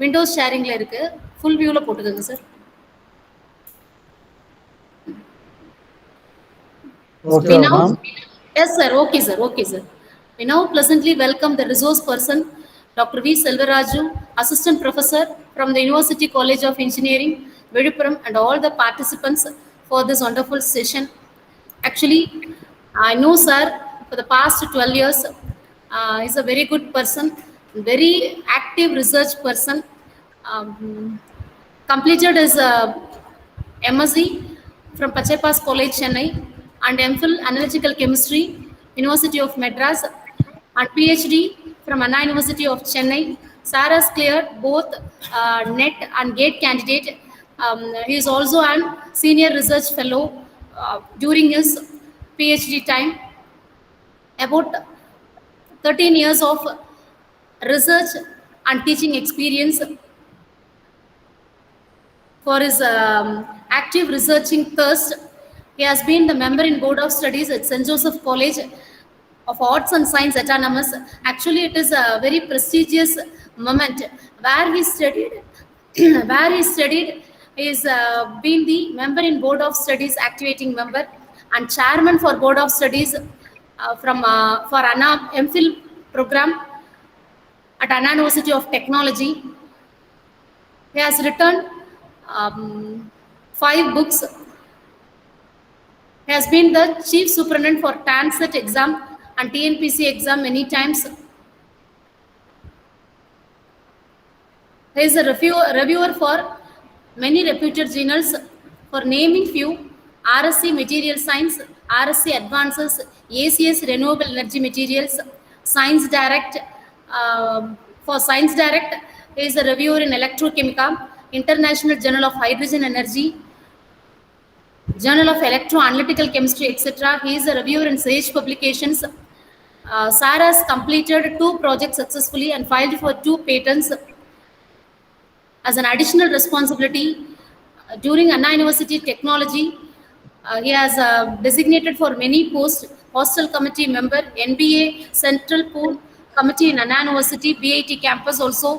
Windows ஷேரிங்ல இருக்கு. Full வியூல போட்டுக்கோங்க sir. Okay, ma'am. Yes, sir. Okay, sir. Okay, sir. We now pleasantly welcome the resource person, Dr. V. Selvaraju, Assistant Professor from the University College of Engineering, Viluppuram, and all the participants for this wonderful session. Actually, I know sir for the past 12 years. He's a very good person, very active research person. Um, Completed his MSc from Pachapas College, Chennai, and MPhil Analytical Chemistry, University of Madras, and PhD from Anna University of Chennai. Sir has cleared both NET and GATE candidate. He is also an senior research fellow during his PhD time. About 13 years of research and teaching experience for his active researching thirst. He has been the member in Board of Studies at St. Joseph College of Arts and Science Autonomous. Actually, it is a very prestigious moment where he studied. Where he studied, he is been the member in Board of Studies, activating member, and chairman for Board of Studies for Anna MPhil program at Anna University of Technology. He has written 5 books. He has been the chief superintendent for TANSET exam and TNPC exam many times. He is a reviewer for many reputed journals. For naming few, RSC Material Science, RSC Advances, ACS Renewable Energy Materials, Science Direct. For Science Direct, he is a reviewer in Electrochemica, International Journal of Hydrogen Energy, Journal of Electroanalytical Chemistry, etc. He is a reviewer in Sage Publications. Sarah has completed 2 projects successfully and filed for 2 patents. As an additional responsibility, during Anna University Technology, he has designated for many posts: hostel committee member, NBA Central Pool Committee in Anna University, BIT campus also.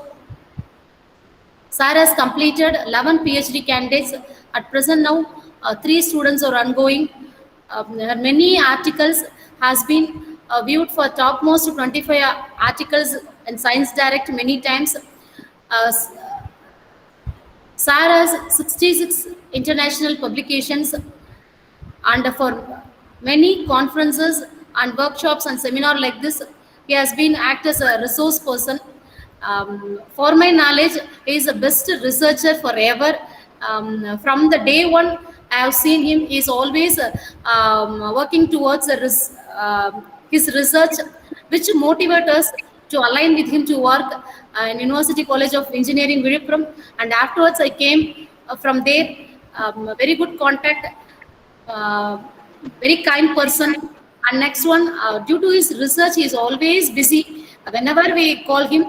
Sarah has completed 11 PhD candidates. At present now, 3 students are ongoing. Many articles has been viewed for topmost 25 articles in Science Direct many times. Sarah has 66 international publications, and for many conferences and workshops and seminar like this, he has been act as a resource person. For my knowledge, he is the best researcher forever. From the day one, I have seen him. He is always working towards his research, which motivates us to align with him to work in University College of Engineering, Viluppuram. And afterwards, I came from there. Very good contact. Very kind person. And next one, due to his research, he is always busy. Whenever we call him,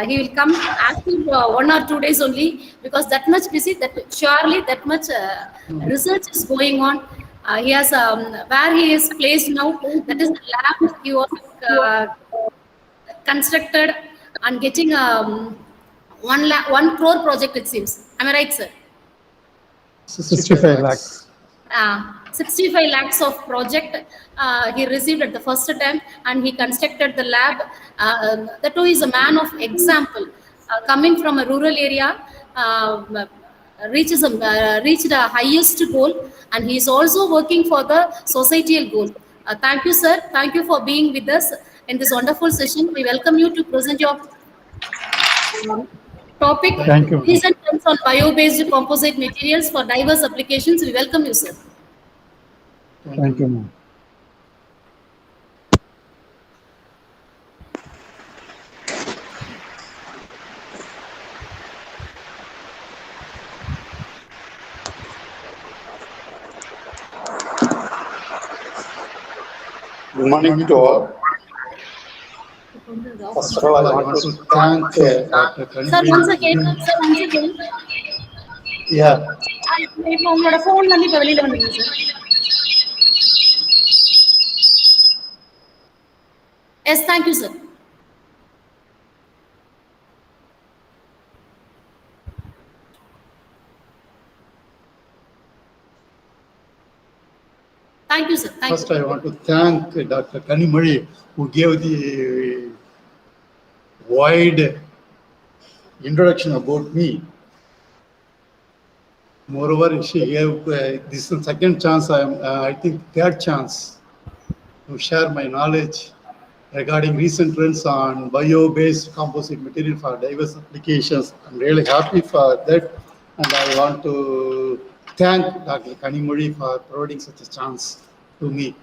he will come active 1 or 2 days only, because that much busy, that surely that much research is going on. He has where he is placed now, that is the lab he was constructed and getting 1 crore project, it seems. Am I right, sir? 65 lakhs. 65 lakhs of project he received at the first time, and he constructed the lab. That too is a man of example, coming from a rural area, reached the highest goal, and he is also working for the societal goal. Thank you, sir. Thank you for being with us in this wonderful session. We welcome you to present your topic. Thank you. Recent trends on bio-based composite materials for diverse applications. We welcome you, sir. Thank you, ma'am. Good morning to all. First of all, I want to thank Dr. Sir, Tanvi. once again. Yeah. இப்போ உங்களோட ஃபோன்ல இருந்து இப்ப வெளியில வந்துருங்க sir. Yes, thank you, sir. Thank you, sir. Thank First, you. I want to thank Dr. Kanimari, who gave the wide introduction about me. Moreover, she gave this is the second chance, I think third chance to share my knowledge regarding recent trends on bio-based composite material for diverse applications. I'm really happy for that, and I want to thank Dr. Kanimuri for providing such a chance to me.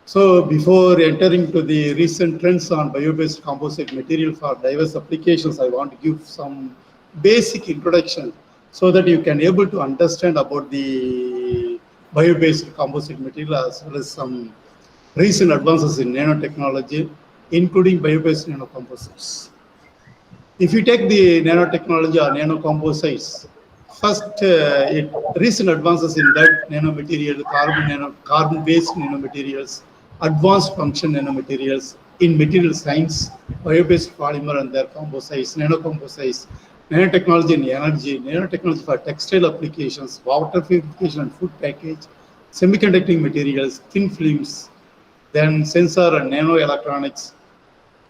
So before entering to the recent trends on bio-based composite material for diverse applications, I want to give some basic introduction so that you can able to understand about the bio-based composite material as well as some recent advances in nanotechnology, including bio-based nanocomposites. If you take the nanotechnology or nanocomposites, first, recent advances in that nanomaterial, carbon-based nanomaterials, advanced function nanomaterials in material science, bio-based polymer and their composites, nanocomposites, nanotechnology in energy, nanotechnology for textile applications, water purification and food package, semiconducting materials, thin films, then sensor and nanoelectronics.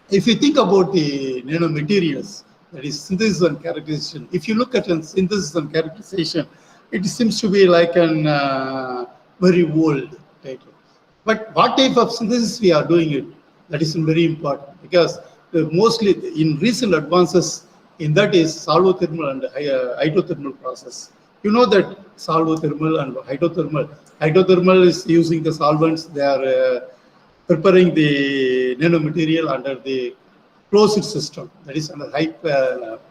If you think about the nanomaterials, that is synthesis and characterization, if you look at synthesis and characterization, it seems to be like an very old title. But what type of synthesis we are doing it, that is very important, because mostly in recent advances in that is solvothermal and hydrothermal process. You know that solvothermal and hydrothermal is using the solvents, they are preparing the nanomaterial under the closed system, that is under high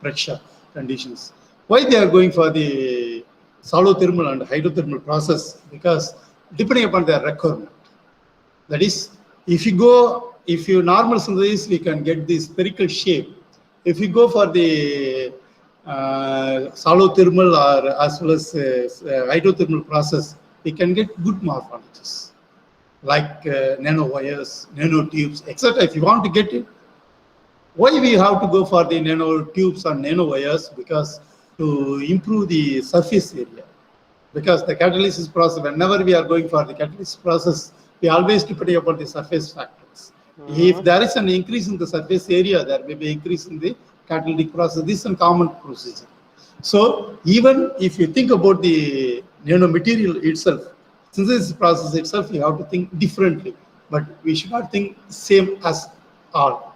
pressure conditions. Why they are going for the solvothermal and hydrothermal process? Because depending upon their requirement. That is, if you normal synthesis, we can get the spherical shape. If you go for the solvothermal or as well as hydrothermal process, we can get good morphologies like nanowires, nanotubes, etc. If you want to get it, why we have to go for the nanotubes and nanowires? Because to improve the surface area. Because the catalysis process, whenever we are going for the catalysis process, we always depend upon the surface factors. If there is an increase in the surface area, there may be increase in the catalytic process. This is a common procedure. So even if you think about the nanomaterial itself, synthesis process itself, you have to think differently, but we should not think same as all.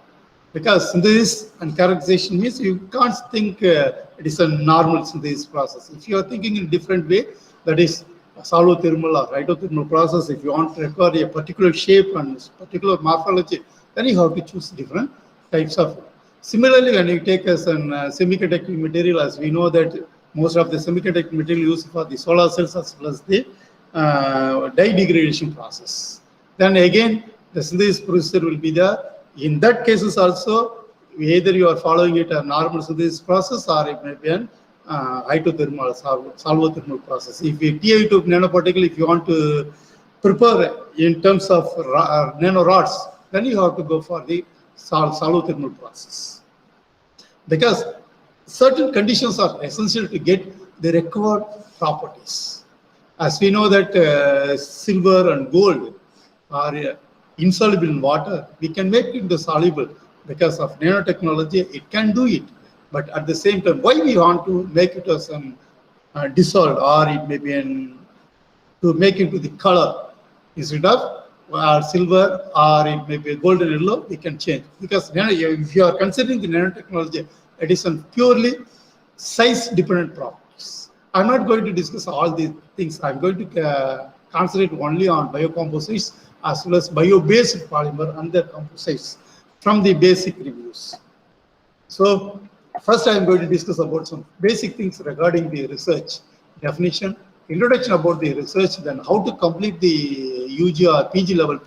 Because synthesis and characterization means you can't think it is a normal synthesis process. If you are thinking in a different way, that is solvothermal or hydrothermal process, if you want to require a particular shape and particular morphology, then you have to choose different types of. Similarly, when you take as an semiconducting material, as we know that most of the semiconducting material used for the solar cells as well as the dye degradation process. Then again, the synthesis procedure will be there. In that cases also, either you are following it a normal synthesis process or it may be an hydrothermal, solvothermal process. If you TI2 nanoparticle, if you want to prepare in terms of nanorods, then you have to go for the solvothermal process. Because certain conditions are essential to get the required properties. As we know that silver and gold are insoluble in water, we can make it the soluble. Because of nanotechnology, it can do it. But at the same time, why we want to make it as dissolved, or it may be to make it to the color instead of silver, or it may be golden yellow, we can change. Because if you are considering the nanotechnology, it is on purely size-dependent properties. I'm not going to discuss all these things. I'm going to concentrate only on biocomposites as well as bio-based polymer and their composites from the basic reviews. So first I'm going to discuss about some basic things regarding the research definition, introduction about the research, then how to complete the UG or PG level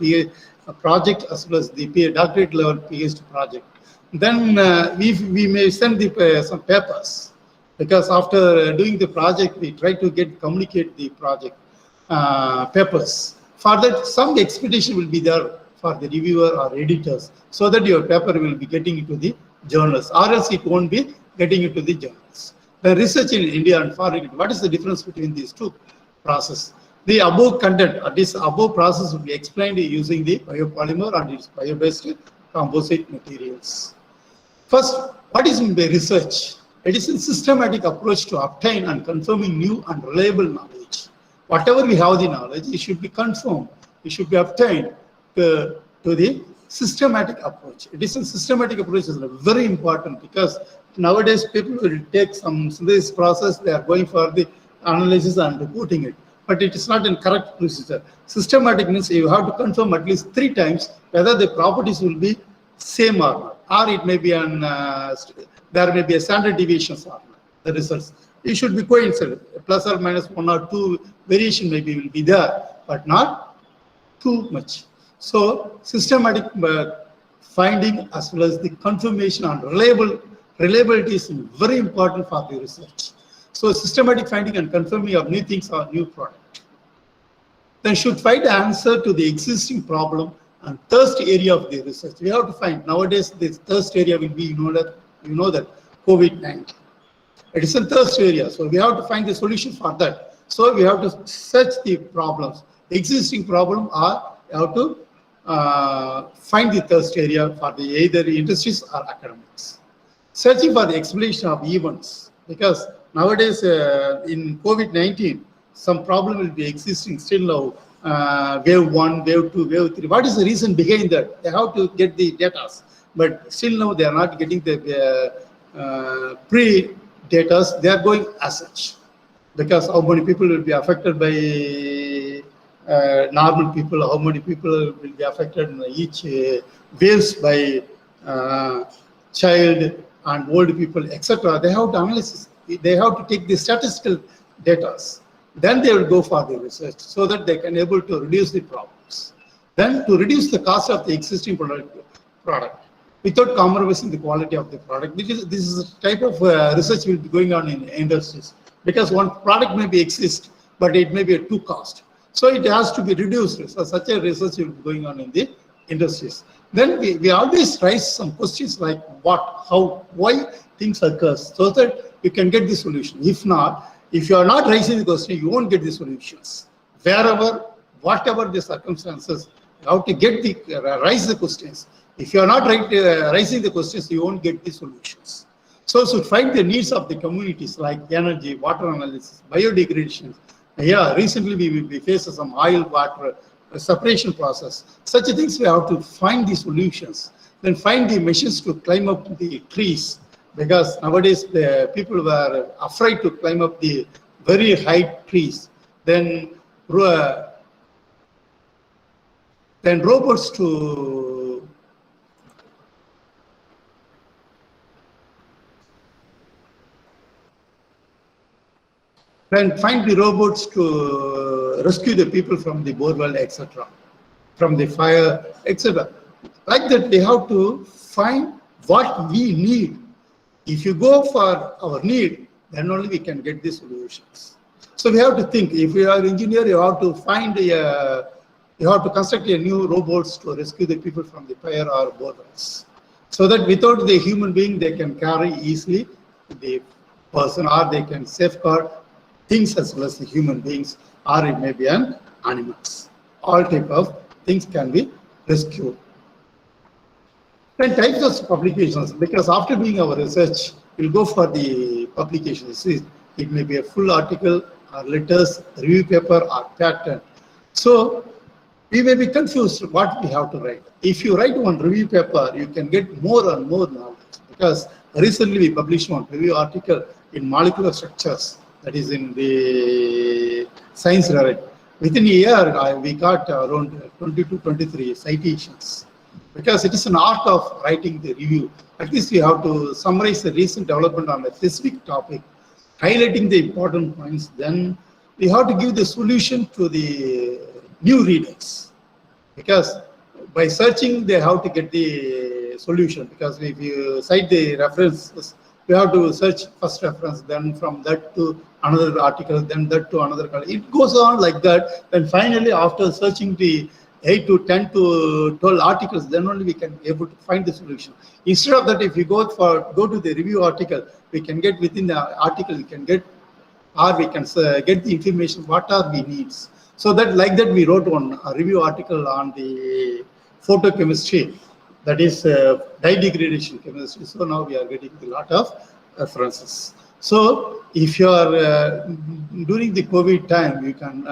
project as well as the doctorate level PhD project. Then we may send some papers, because after doing the project, we try to communicate the project papers. For that, some expectation will be there for the reviewer or editors, so that your paper will be getting into the journals, or else it won't be getting into the journals. The research in India and foreign, what is the difference between these two processes? The above content, or this above process will be explained using the biopolymer and its bio-based composite materials. First, what is meant by research? It is a systematic approach to obtain and confirming new and reliable knowledge. Whatever we have the knowledge, it should be confirmed, it should be obtained to the systematic approach. It is a systematic approach is very important, because nowadays people will take some synthesis process, they are going for the analysis and reporting it. But it is not a correct procedure. Systematic means you have to confirm at least 3 times whether the properties will be same or not, or it may be an there may be a standard deviations or not. The results, it should be coincident, plus or minus 1 or 2 variation maybe will be there, but not too much. So systematic finding as well as the confirmation and reliability is very important for the research. So systematic finding and confirming of new things or new product. Then should find the answer to the existing problem and thirst area of the research. We have to find, nowadays this thirst area will be, you know that COVID-19. It is a thirst area, so we have to find the solution for that. So we have to search the problems, existing problem, or we have to find the thirst area for the either industries or academics. Searching for the explanation of events, because nowadays in COVID-19, some problem will be existing still now, wave 1, wave 2, wave 3. What is the reason behind that? They have to get the data, but still now they are not getting the pre-data, they are going as such. Because how many people will be affected by normal people, how many people will be affected in each waves by child and old people, etc. They have to analyze, they have to take the statistical data. Then they will go for the research so that they can able to reduce the problems. Then to reduce the cost of the existing product without compromising the quality of the product. This is a type of research will be going on in industries, because one product may be exist, but it may be a too cost. So it has to be reduced. So such a research will be going on in the industries. Then we always raise some questions like what, how, why things occur, so that you can get the solution. If not, if you are not raising the question, you won't get the solutions. Wherever, whatever the circumstances, you have to get the raise the questions. If you are not raising the questions, you won't get the solutions. So to find the needs of the communities like energy, water analysis, biodegradation. Yeah, recently we faced some oil water separation process. Such things we have to find the solutions. Then find the machines to climb up the trees, because nowadays the people were afraid to climb up the very high trees. Then robots to find the robots to rescue the people from the borewell, etc., from the fire, etc. Like that, we have to find what we need. If you go for our need, then only we can get the solutions. So we have to think. If you are an engineer, you have to find you have to construct a new robots to rescue the people from the fire or borewells, so that without the human being, they can carry easily the person, or they can safeguard things as well as the human beings, or it may be an animals. All type of things can be rescued. Then types of publications, because after doing our research, we'll go for the publications. It may be a full article, or letters, review paper, or patent. So we may be confused what we have to write. If you write one review paper, you can get more and more knowledge, because recently we published one review article in molecular structures, that is in the Science Direct. Within a year, we got around 20 to 23 citations, because it is an art of writing the review. At least you have to summarize the recent development on a specific topic, highlighting the important points. Then we have to give the solution to the new readers, because by searching they have to get the solution. Because if you cite the references, you have to search first reference, then from that to another article, then that to another article. It goes on like that. And finally, after searching the 8 to 10 to 12 articles, then only we can be able to find the solution. Instead of that, if you go to the review article, we can get within the article, we can get, or we can get the information what are we needs. So that like that we wrote one review article on the photochemistry, that is dye degradation chemistry. So now we are getting a lot of references. So if you are during the COVID time, you can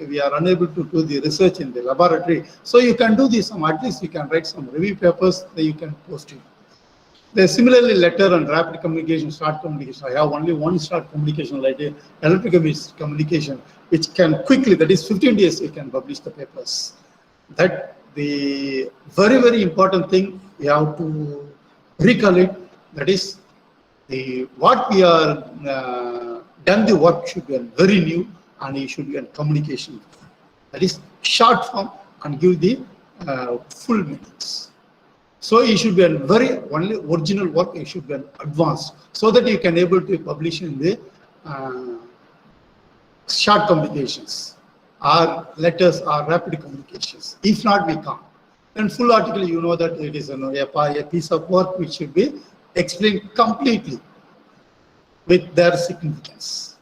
we are unable to do the research in the laboratory. So you can do this. At least you can write some review papers that you can post it. There's similarly letter and rapid communication, short communication. I have only one short communication, like electrical communication, which can quickly, that is 15 days, you can publish the papers. That the very, very important thing you have to recall it. That is the what we are done the work should be very new, and it should be a communication. That is short form and give the full meanings. So it should be a very only original work. It should be an advanced, so that you can able to publish in the short communications, or letters, or rapid communications. If not, we can't. Then full article, you know that it is a piece of work which should be explained completely with their significance.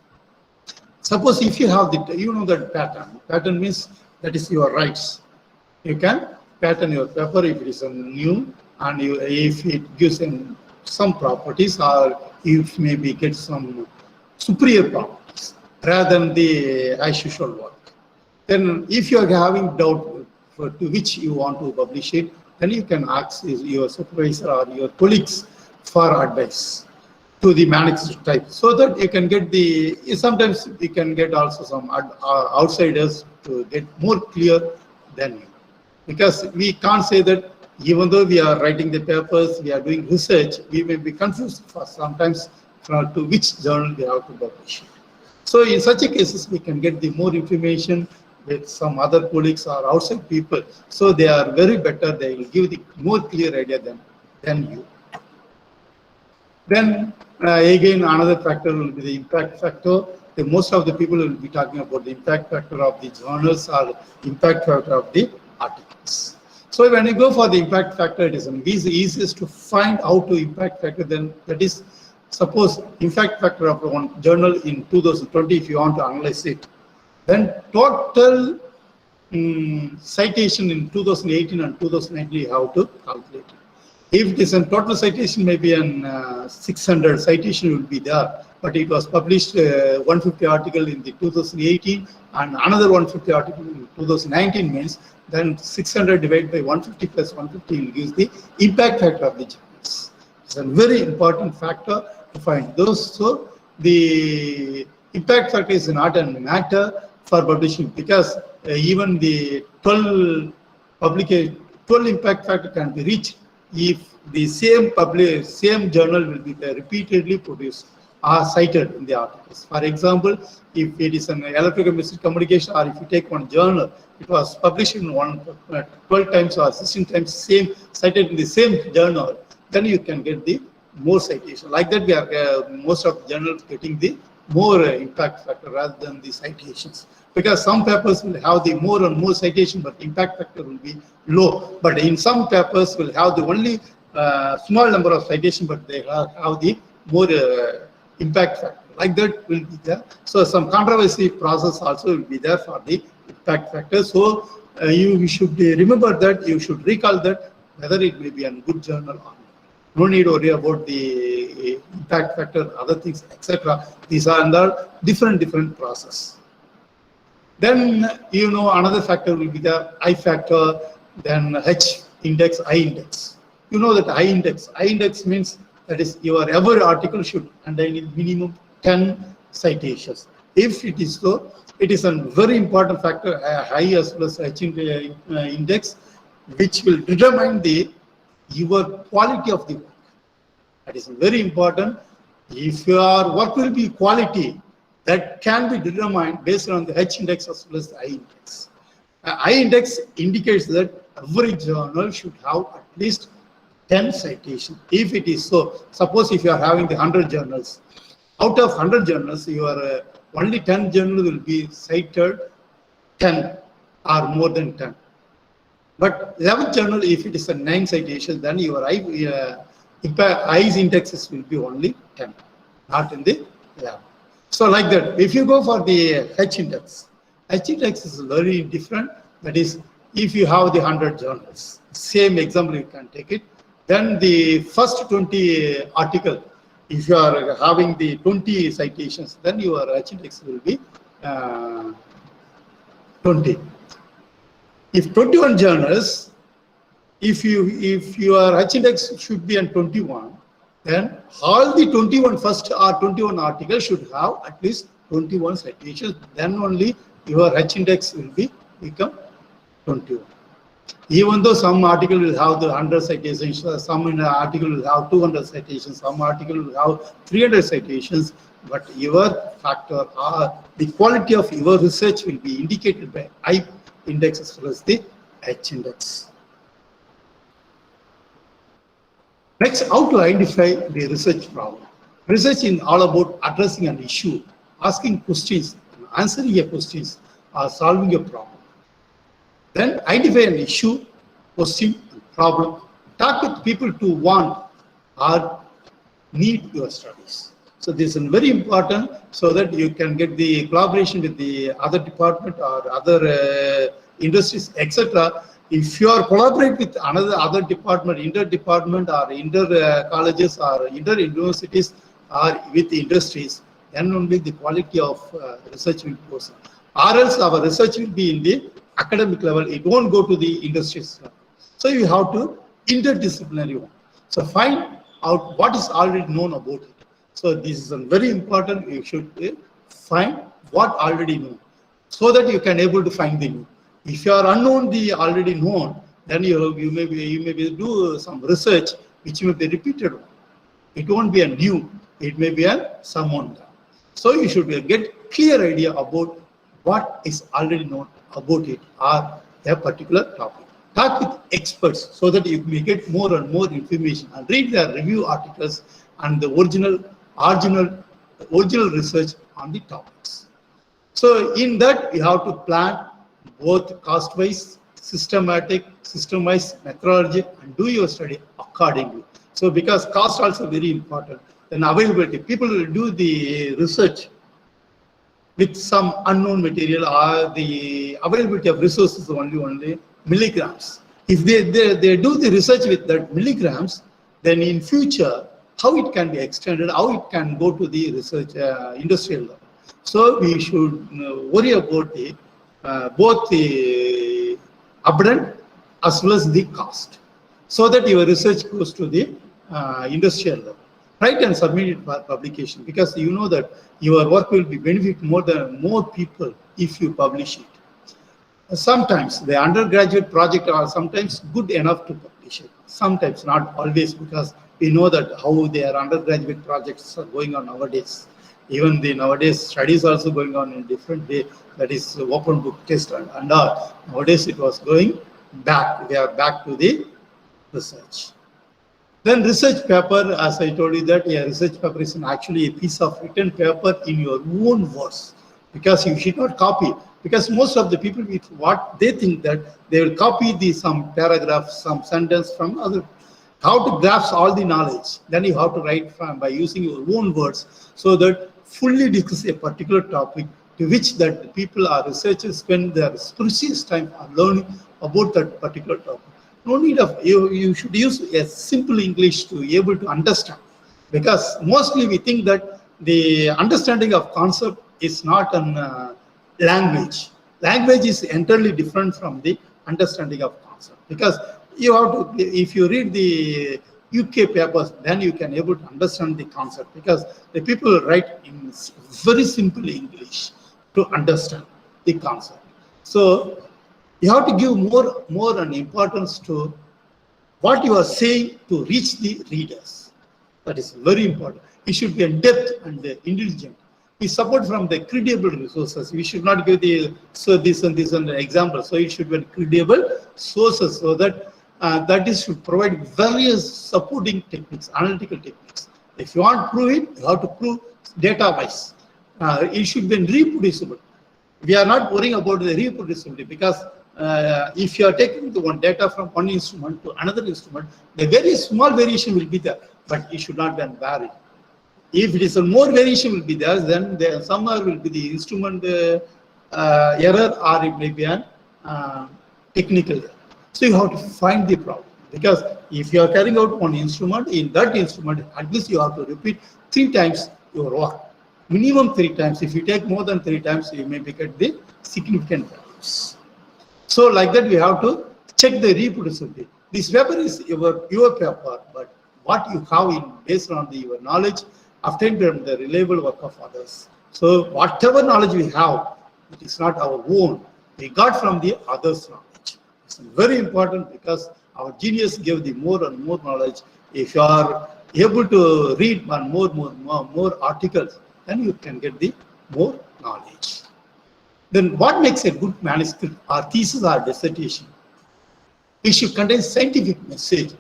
Suppose if you have the, you know that pattern. Pattern means that is your rights. You can pattern your paper if it is a new, and you, if it gives some properties, or if maybe get some superior properties rather than the as usual work. Then if you are having doubt to which you want to publish it, then you can ask your supervisor or your colleagues for advice to the manuscript type, so that you can get the, sometimes you can get also some outsiders to get more clear than you. Because we can't say that even though we are writing the papers, we are doing research, we may be confused for sometimes to which journal we have to publish it. So in such a cases, we can get the more information with some other colleagues or outside people. So they are very better, they will give the more clear idea than you. Then again, another factor will be the impact factor. Most of the people will be talking about the impact factor of the journals or impact factor of the articles. So when you go for the impact factor, it is easiest to find out to impact factor. Then that is, suppose impact factor of one journal in 2020, if you want to analyze it, then total citation in 2018 and 2019 you have to calculate it. If it is a total citation, maybe an 600 citation will be there, but it was published 150 article in the 2018 and another 150 article in 2019, means then 600 divided by 150 plus 150 gives the impact factor of the journals. It's a very important factor to find those. So the impact factor is not a matter for publishing, because even the 12 impact factor can be reached if the same journal will be repeatedly produced or cited in the articles. For example, if it is an electrochemistry communication, or if you take one journal, it was published in 12 times or 16 times, same cited in the same journal, then you can get the more citation. Like that, we are most of the journals getting the more impact factor rather than the citations, because some papers will have the more and more citation, but impact factor will be low. But in some papers will have the only small number of citation, but they have the more impact factor. Like that will be there. So some controversy process also will be there for the impact factor. So you should remember that, you should recall that, whether it may be a good journal or not. No need to worry about the impact factor, other things, etc. These are under different process. Then you know another factor will be the I factor, then H index, I index. You know that I index means that is your every article should contain minimum 10 citations. If it is so, it is a very important factor, I as well as H index, which will determine your quality of the work. That is very important. If your work will be quality, that can be determined based on the H index as well as the I index. I index indicates that every journal should have at least 10 citations. If it is so, suppose if you are having the 100 journals, out of 100 journals, your only 10 journals will be cited 10 or more than 10. But 11th journal, if it is a 9 citation, then your I's indexes will be only 10, not in the lab. So like that, if you go for the H index, H-index is very different. That is, if you have the 100 journals, same example you can take it, then the first 20 article, if you are having the 20 citations, then your H-index will be 20. If 21 journals, if your H-index should be on 21, then all the 21 first or 21 articles should have at least 21 citations. Then only your H-index will become 21. Even though some article will have the 100 citations, some article will have 200 citations, some article will have 300 citations, but your factor or the quality of your research will be indicated by I-index as well as the H-index. Next, how to identify the research problem. Research is all about addressing an issue, asking questions, answering a questions, or solving a problem. Then identify an issue, question, and problem. Talk with people to want or need your studies. So this is very important so that you can get the collaboration with the other department or other industries, etc. If you are collaborate with other department, inter-department or inter-colleges or inter-universities or with industries, then only the quality of research will go on. Or else our research will be in the academic level, it won't go to the industries level. So you have to interdisciplinary one. So find out what is already known about it. So this is very important. You should find what already known so that you can able to find the new. If you are unknown the already known, then you may do some research which may be repeated one. It won't be a new. It may be a someone. So you should get clear idea about what is already known about it or a particular topic. Talk with experts so that you may get more and more information and read their review articles and the original research on the topics. So in that you have to plan both cost-wise, system-wise methodology and do your study accordingly. So because cost also very important, then availability. People will do the research with some unknown material or the availability of resources only milligrams. If they do the research with that milligrams, then in future, how it can be extended, how it can go to the research industrial level. So we should worry about the both the abundant as well as the cost, so that your research goes to the industrial level. Write and submit it for publication, because you know that your work will be benefit more people if you publish it. Sometimes the undergraduate project are sometimes good enough to publish it. Sometimes not always, because we know that how their undergraduate projects are going on nowadays. Even the nowadays studies also going on in a different way. That is open book test and all. Nowadays it was going back. We are back to the research. Then research paper, as I told you that a research paper is actually a piece of written paper in your own words, because you should not copy. Because most of the people with what they think that they will copy some paragraph, some sentence from other. How to grasp all the knowledge? Then you have to write by using your own words, so that fully discuss a particular topic to which that the people or researchers spend their precious time on learning about that particular topic. No need of you should use a simple English to be able to understand, because mostly we think that the understanding of concept is not an language. Language is entirely different from the understanding of concept, because you have to, if you read the UK papers, then you can able to understand the concept, because the people write in very simple English to understand the concept. So you have to give more an importance to what you are saying to reach the readers. That is very important. It should be in depth and intelligent. We support from the credible resources. We should not give the this and the example. So it should be credible sources, so that that is should provide various supporting techniques, analytical techniques. If you want to prove it, you have to prove data-wise. It should be reproducible. We are not worrying about the reproducibility, because if you are taking the one data from one instrument to another instrument, the very small variation will be there, but it should not be varied. If it is a more variation will be there, then somewhere will be the instrument error or it may be an technical error. So you have to find the problem, because if you are carrying out one instrument, in that instrument at least you have to repeat 3 times your work, minimum 3 times. If you take more than 3 times, you may get the significant values. So like that, we have to check the reproducibility. This paper is your paper, but what you have in based on your knowledge obtained from the reliable work of others. So whatever knowledge we have, it is not our own. We got from the others' knowledge. It's very important, because our genius gave the more and more knowledge. If you are able to read more articles, then you can get the more knowledge. Then what makes a good manuscript or thesis or dissertation? It should contain scientific message,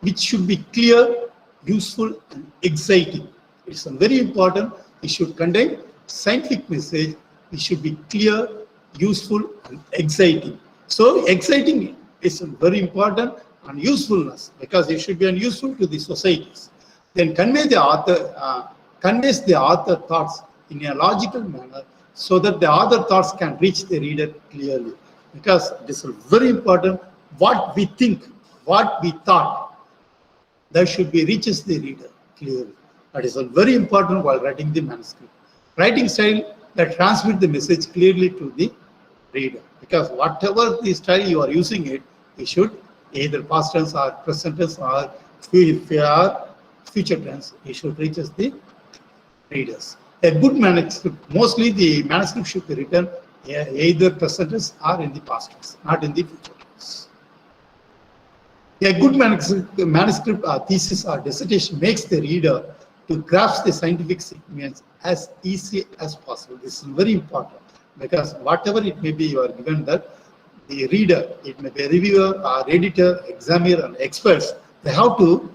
which should be clear, useful, and exciting. It's very important. It should contain scientific message. It should be clear, useful, and exciting. So exciting is very important, and usefulness, because it should be useful to the societies. Then conveys the author thoughts in a logical manner, so that the author thoughts can reach the reader clearly. Because this is very important. What we think, what we thought, that should be reaches the reader clearly. That is very important while writing the manuscript. Writing style that transmit the message clearly to the reader. Because whatever the style you are using it, you should either past tense or present tense, or if you are future tense, you should reach the readers. A good manuscript, mostly the manuscript should be written either present tense or in the past tense, not in the future tense. A good manuscript or thesis or dissertation makes the reader to grasp the scientific significance as easy as possible. This is very important, because whatever it may be, you are given that the reader, it may be a reviewer or editor, examiner, and experts, they have to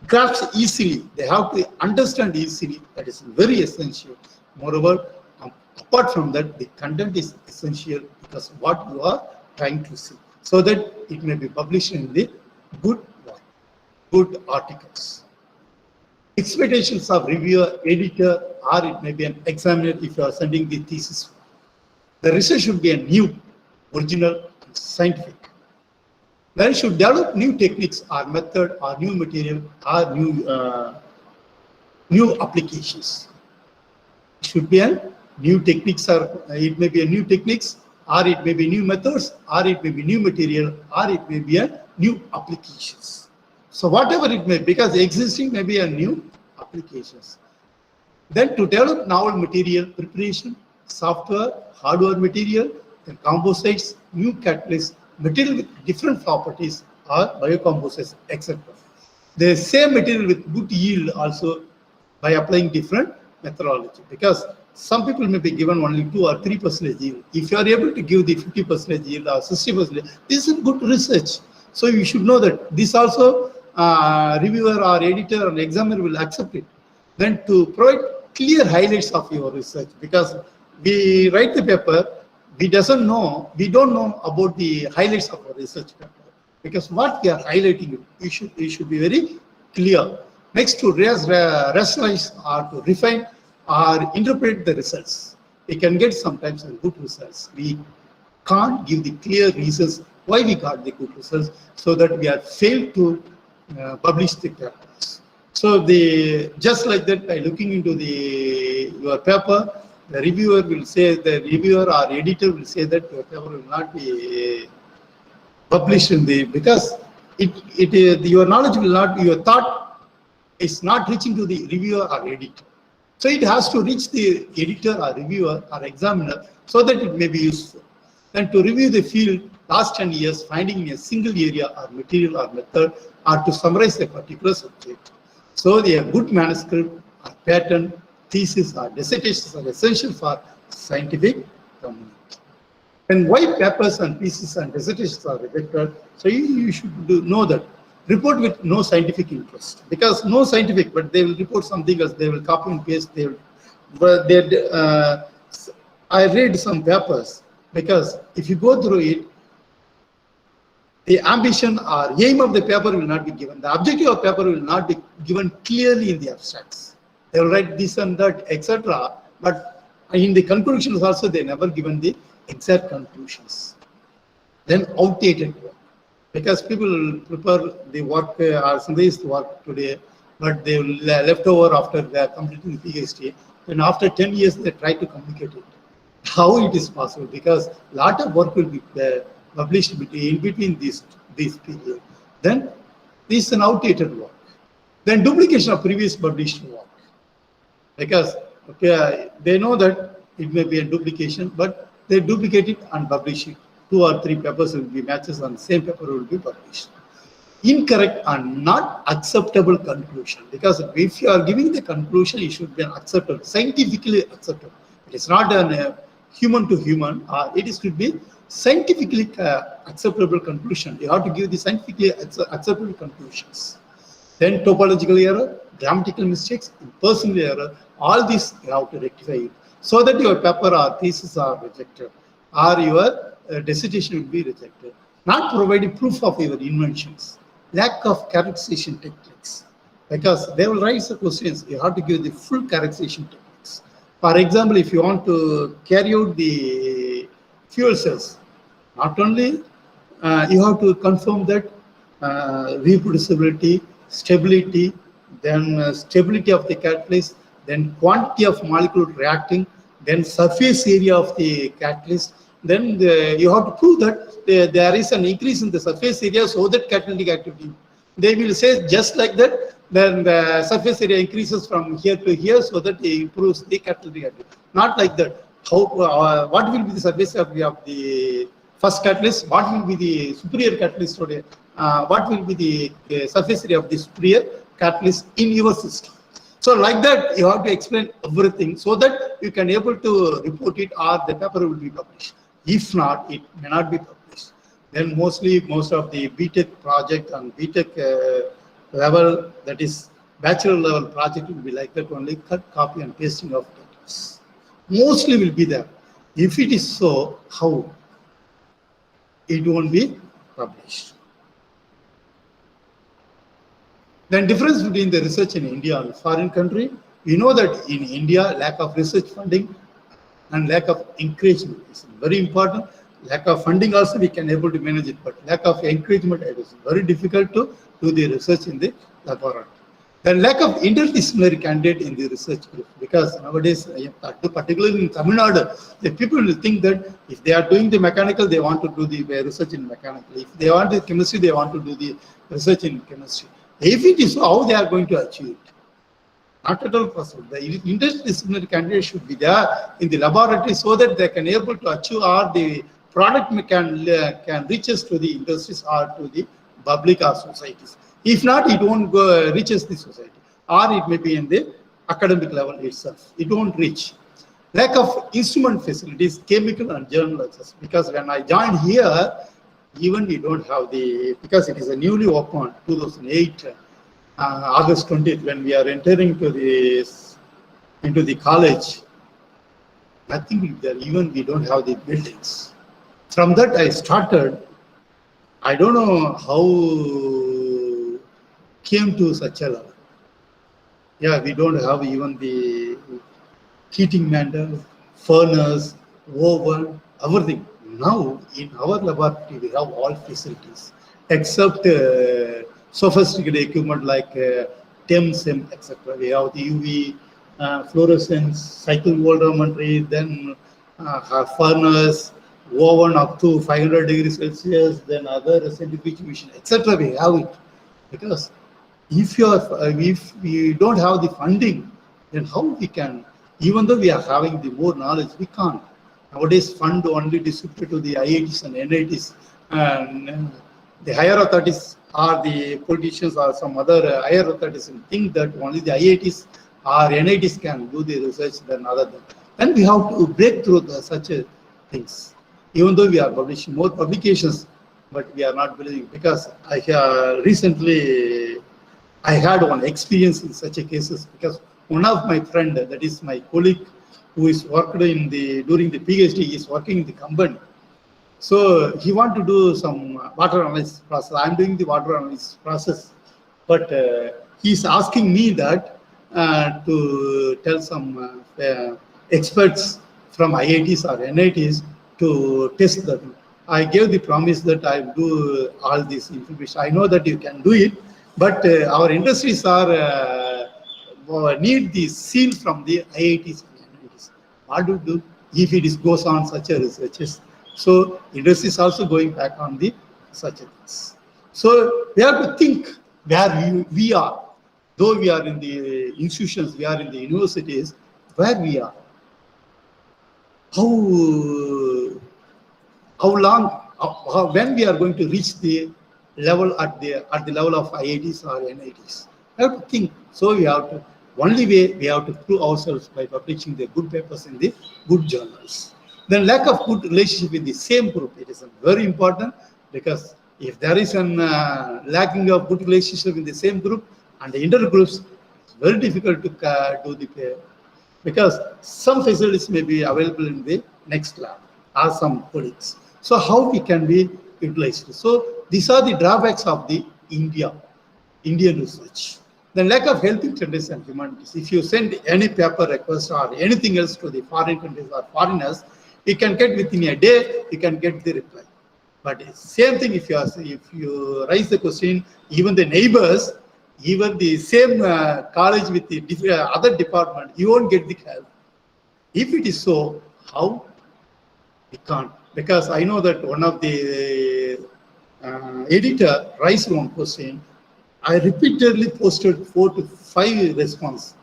grasp easily, they have to understand easily. That is very essential. Moreover, apart from that, the content is essential, because what you are trying to see, so that it may be published in the good work, good articles. Expectations of reviewer, editor, or it may be an examiner if you are sending the thesis. The research should be a new, original, and scientific. Then should develop new techniques or method or new material or new applications. It should be a new techniques, or it may be a new techniques, or it may be new methods, or it may be new material, or it may be a new applications. So whatever it may be, because existing may be a new applications. Then to develop novel material preparation, software, hardware material, then composites, new catalysts, material with different properties or biocomposites, etc. The same material with good yield also by applying different methodology, because some people may be given only 2 or 3% yield. If you are able to give the 50% yield or 60%, this is good research. So you should know that this also reviewer or editor or examiner will accept it. Then to provide clear highlights of your research, because we write the paper, we don't know about the highlights of our research paper, because what we are highlighting, it should be very clear. Next, to rationalize or to refine or interpret the results. We can get sometimes good results. We can't give the clear reasons why we got the good results, so that we are failed to publish the papers. So just like that, by looking into your paper, the reviewer will say, the reviewer or editor will say that your paper will not be published in because your knowledge will not, your thought is not reaching to the reviewer or editor. So it has to reach the editor or reviewer or examiner, so that it may be useful. Then to review the field last 10 years, finding in a single area or material or method, or to summarize a particular subject. So a good manuscript or patent, thesis or dissertations are essential for scientific community. And why papers and theses and dissertations are rejected? So you should know that. Report with no scientific interest, because no scientific, but they will report something else. They will copy and paste. I read some papers, because if you go through it, the ambition or aim of the paper will not be given. The objective of paper will not be given clearly in the abstracts. They will write this and that, etc. But In the conclusions also, they never given the exact conclusions. Then outdated work. Because people prepare the work or somebody's work today, but they left over after they are completing the PhD. And after 10 years, they try to communicate it. How it is possible? Because a lot of work will be published in between these periods. Then this is an outdated work. Then duplication of previous published work. Because they know that it may be a duplication, but they duplicate it and publish it. 2 or 3 papers will be matches on the same paper will be published. Incorrect and not acceptable conclusion. Because if you are giving the conclusion, it should be an acceptable, scientifically acceptable. It is not a human to human. It should be scientifically acceptable conclusion. You have to give the scientifically acceptable conclusions. Then topological error, grammatical mistakes, personal error, all these you have to rectify it so that your paper or thesis are rejected or your dissertation will be rejected. Not providing proof of your inventions, lack of characterization techniques, because they will raise the questions. You have to give the full characterization techniques. For example, if you want to carry out the fuel cells, not only you have to confirm that reproducibility, stability, then stability of the catalyst, then quantity of molecule reacting, then surface area of the catalyst. Then you have to prove that there is an increase in the surface area so that catalytic activity. They will say just like that, then the surface area increases from here to here so that it improves the catalytic activity. Not like that. How, what will be the surface area of the first catalyst? What will be the superior catalyst today? What will be the surface area of the superior catalyst in your system? So like that, you have to explain everything so that you can able to report it or the paper will be published. If not, it may not be published. Then most of the BTech project and BTech level, that is bachelor level project will be like that, only cut, copy and pasting of data. Mostly will be there. If it is so, how? It won't be published. Then difference between the research in India and foreign country, we know that in India, lack of research funding and lack of encouragement is very important. Lack of funding also we can able to manage it, but lack of encouragement it is very difficult to do the research in the laboratory. The lack of interdisciplinary candidate in the research group, because nowadays, particularly in Tamil Nadu, the people will think that if they are doing the mechanical, they want to do the research in mechanical. If they want the chemistry, they want to do the research in chemistry. If it is so, how they are going to achieve it? Not at all possible. The interdisciplinary candidate should be there in the laboratory so that they can able to achieve or the product can reach us to the industries or to the public or societies. If not, it won't go reaches the society, or it may be in the academic level itself. It won't reach. Lack of instrument facilities, chemical and journal access. Because when I joined here, even we don't have the, because it is a newly opened 2008 August 20th, when we are entering to into the college, nothing there. Even we don't have the buildings. From that I started. I don't know how came to such a level. Yeah, we don't have even the heating mandel, furnace, oven, everything. Now in our laboratory we have all facilities except sophisticated equipment like TEM-SEM, etc. We have the UV, fluorescence, cycle voltammetry, then furnace, oven up to 500 degrees Celsius, then other centrifugation, etc. We have it. Because if we don't have the funding, then how we can, even though we are having the more knowledge, we can't. Nowadays, fund only distributed to the IITs and NITs, and the higher authorities or the politicians or some other higher authorities think that only the IITs or NITs can do the research than other than. And we have to break through such things. Even though we are publishing more publications, but we are not believing, because recently I had one experience in such a cases, because one of my friend, that is my colleague, who is worked in during the PhD, is working in the company. So he want to do some water analysis process. I'm doing the water analysis process, but he's asking me that to tell some experts from IITs or NITs to test them. I gave the promise that I will do all this information. I know that you can do it, but our industries are need the seal from the IITs and NITs. What do you do if it goes on such a researches? So industry is also going back on the such things. So we have to think where we are. Though we are in the institutions, we are in the universities, where we are. How long, when we are going to reach the level at the level of IITs or NITs. We have to think. So we have to, only way we have to prove ourselves by publishing the good papers in the good journals. Then lack of good relationship with the same group, it is very important, because if there is an lacking of good relationship in the same group and the intergroups, it's very difficult to do the pair, because some facilities may be available in the next lab or some colleagues. So how we can be utilized? So these are the drawbacks of the Indian research. The lack of helping tendencies and humanities. If you send any paper request or anything else to the foreign countries or foreigners, you can get within a day, you can get the reply. But same thing if you raise the question, even the neighbors, even the same college with the other department, you won't get the help. If it is so, how? We can't. Because I know that one of the editor raised one question. I repeatedly posted 4 to 5 responses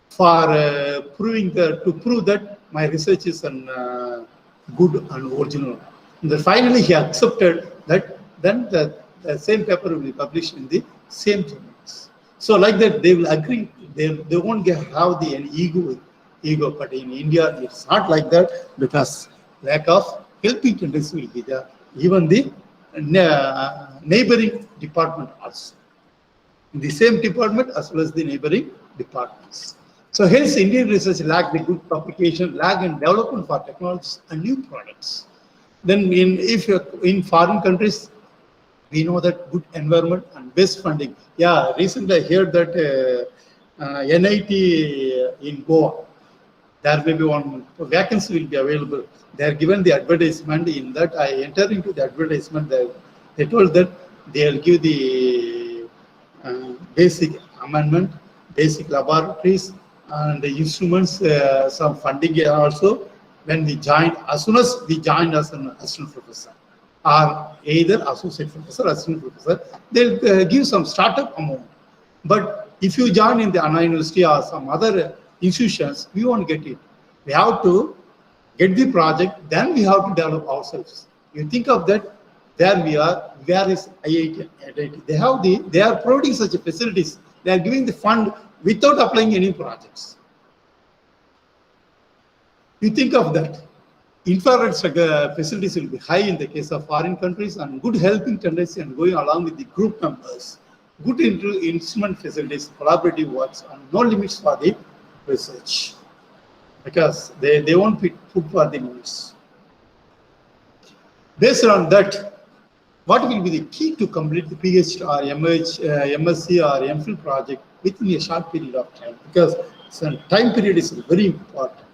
for to prove that my research is good and original. And then finally, he accepted that. Then the same paper will be published in the same journals. So like that, they will agree. They won't have any ego. But in India, it's not like that, because lack of helping tendency will be there. Even the neighboring department also. In the same department as well as the neighboring departments. So hence, Indian research lack the good publication, lag in development for technologies and new products. Then if you're in foreign countries, we know that good environment and best funding. Yeah, recently I heard that NIT in Goa, there may be one vacancy will be available. They are given the advertisement. In that, I enter into the advertisement. They told that they will give the basic amendment, basic laboratories, and the instruments, some funding also. When we joined, as soon as we joined as an assistant professor, or either associate professor, assistant professor, they'll give some startup amount. But if you join in the Anna University or some other institutions, we won't get it. We have to get the project, then we have to develop ourselves. You think of that, there we are, where is IIT? They are providing such facilities. They are giving the fund without applying any projects. You think of that. Infrared facilities will be high in the case of foreign countries, and good helping tendency and going along with the group members. Good instrument facilities, collaborative works, and no limits for the research, because they won't be put for the limits. Based on that, what will be the key to complete the PhD or MSc or MPhil project within a short period of time? Because time period is very important.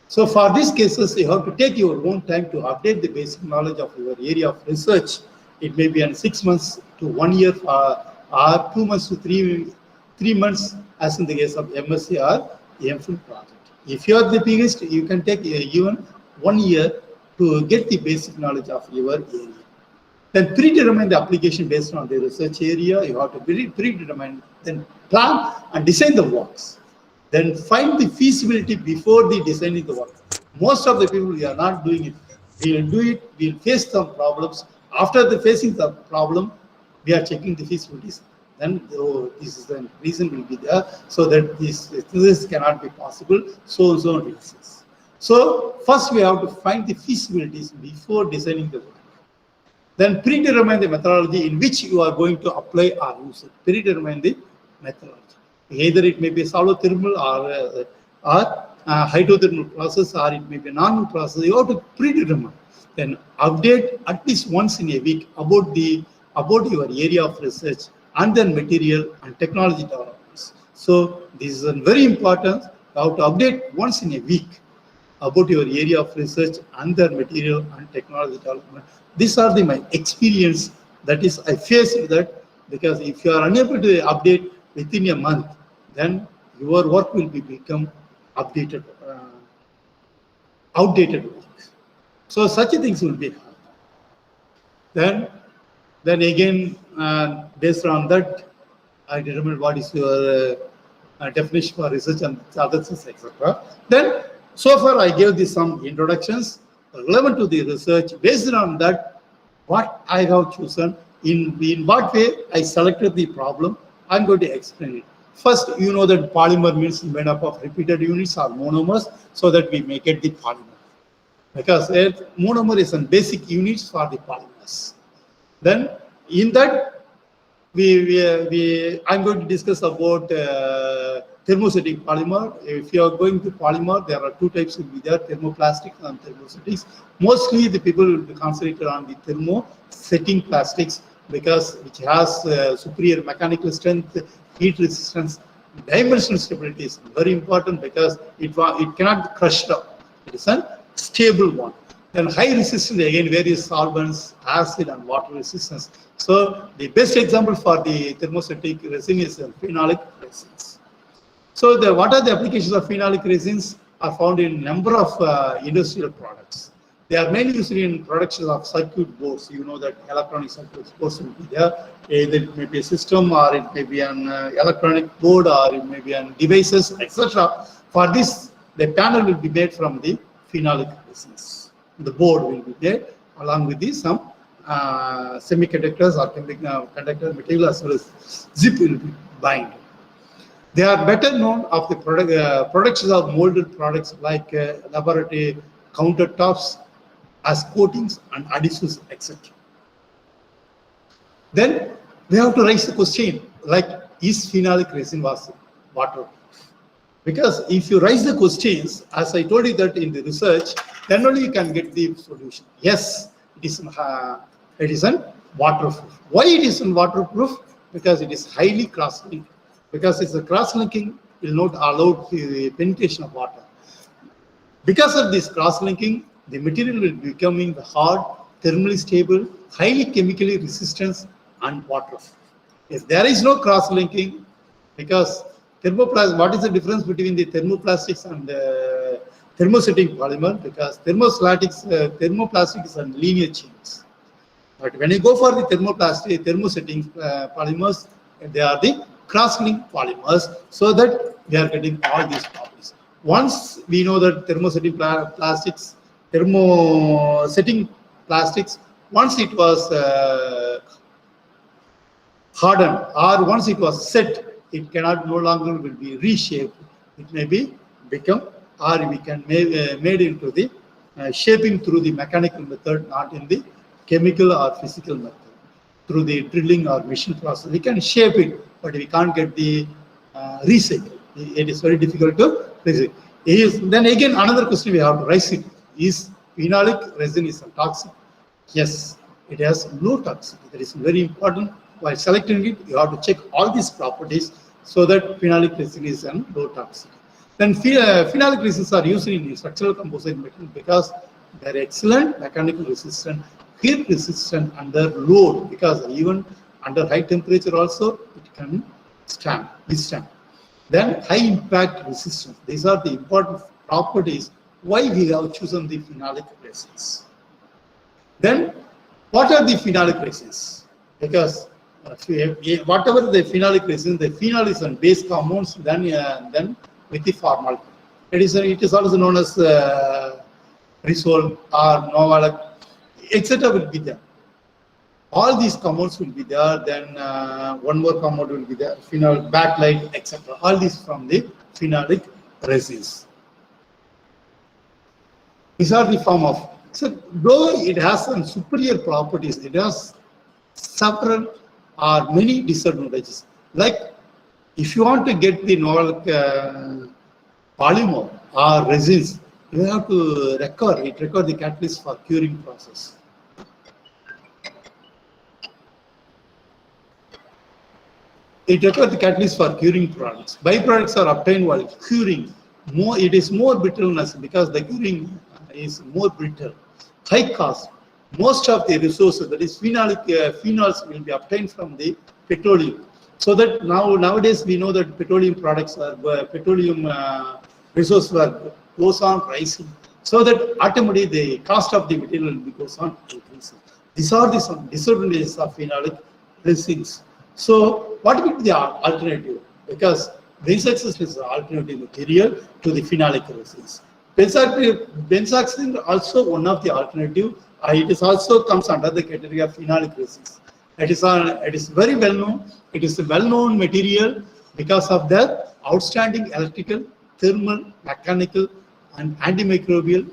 So for these cases, you have to take your own time to update the basic knowledge of your area of research. It may be in 6 months to 1 year or 2 months to 3 months, as in the case of MSc or MPhil project. If you are the PhD, you can take even 1 year to get the basic knowledge of your area. Then predetermine the application based on the research area. You have to predetermine, then plan and design the works. Then find the feasibility before the designing the work. Most of the people, we are not doing it. We will do it, we will face some problems. After facing the problem, we are checking the feasibilities. Then this is the reason will be there, so that this cannot be possible, so reasons. So first we have to find the feasibilities before designing the work. Then predetermine the methodology in which you are going to apply or use it. Predetermine the methodology. Either it may be solvothermal or hydrothermal process, or it may be a normal process. You have to predetermine. Then update at least once in a week about your area of research, and then material and technology developments. So this is very important. You have to update once in a week about your area of research and the material and technology development. These are my experience. That is, I faced that, because if you are unable to update within a month, then your work will become updated, outdated work. So such things will be hard. Then again, based on that, I determine what is your definition for research and other things, etc. Then, so far I gave this some introductions relevant to the research. Based on that, what I have chosen, in what way I selected the problem, I'm going to explain it. First, you know that polymer means made up of repeated units or monomers, so that we make it the polymer. Because monomer is a basic units for the polymers. Then in that, I'm going to discuss about thermostatic polymer. If you are going to polymer, there are two types will be there: thermoplastics and thermostatics. Mostly the people will be concentrated on the thermosetting plastics, because which has superior mechanical strength, heat resistance, dimensional stability is very important, because it cannot be crushed up. It is a stable one. Then high resistance, again various solvents, acid and water resistance. So the best example for the thermostatic resin is phenolic resins. So what are the applications of phenolic resins are found in number of industrial products. They are mainly used in production of circuit boards. You know that electronic circuit boards will be there. Either it may be a system, or it may be an electronic board, or it may be an devices, etc. For this, the panel will be made from the phenolic resins. The board will be there along with some semiconductors or conductor material, as well as zip will be bind. They are better known of the productions of molded products like laboratory countertops as coatings and adhesives, etc. Then we have to raise the question, like, is phenolic resin was waterproof? Because if you raise the questions, as I told you that in the research, then only you can get the solution. Yes, it isn't waterproof. Why it isn't waterproof? Because it is highly cross-linked. Because it's a cross-linking will not allow the penetration of water. Because of this cross-linking, the material will be becoming hard, thermally stable, highly chemically resistant, and waterproof. If there is no cross-linking, because thermoplastic, what is the difference between the thermoplastics and thermosetting polymer? Because thermoplastic is on linear chains. But when you go for the thermosetting polymers, they are the cross-linked polymers, so that we are getting all these properties. Once we know that thermosetting plastics, once it was hardened, or once it was set, it cannot no longer will be reshaped. It may be become, or we can made into the shaping through the mechanical method, not in the chemical or physical method. Through the drilling or machine process, we can shape it, but we can't get the recycle. It is very difficult to recycle. Then again, another question we have to raise it: is phenolic resin is toxic? Yes, it has low toxicity. That is very important. While selecting it, you have to check all these properties, so that phenolic resin is low toxicity. Then phenolic resins are used in structural composite material because they are excellent mechanical resistant, heat resistant under load, because even under high temperature also it can withstand. Then high impact resistance. These are the important properties why we have chosen the phenolic resins. Then what are the phenolic resins? Because whatever the phenolic resin, the phenol is on base compounds, then with the formaldehyde. It is also known as Risol or Novalac, etc. will be there. All these compounds will be there. Then one more compound will be there, phenol, bakelite, etc. All these from the phenolic resins. These are the form of. So though it has some superior properties, it has several or many disadvantages. Like, if you want to get the Novalac polymer or resins, you have to require the catalyst for curing process. It requires the catalyst for curing products. Byproducts are obtained while curing, it is more brittleness because the curing is more brittle. High cost. Most of the resources, that is phenols, will be obtained from the petroleum. So that nowadays we know that petroleum products are petroleum resources goes on rising. So that ultimately the cost of the material goes on increasing. These are the some disadvantages of phenolic resins. So what will be the alternative? Because benzoxide is the alternative material to the phenolic resins. Benzoxide also one of the alternative. It is also comes under the category of phenolic resins. It is very well known. It is a well-known material because of the outstanding electrical, thermal, mechanical, and antimicrobial,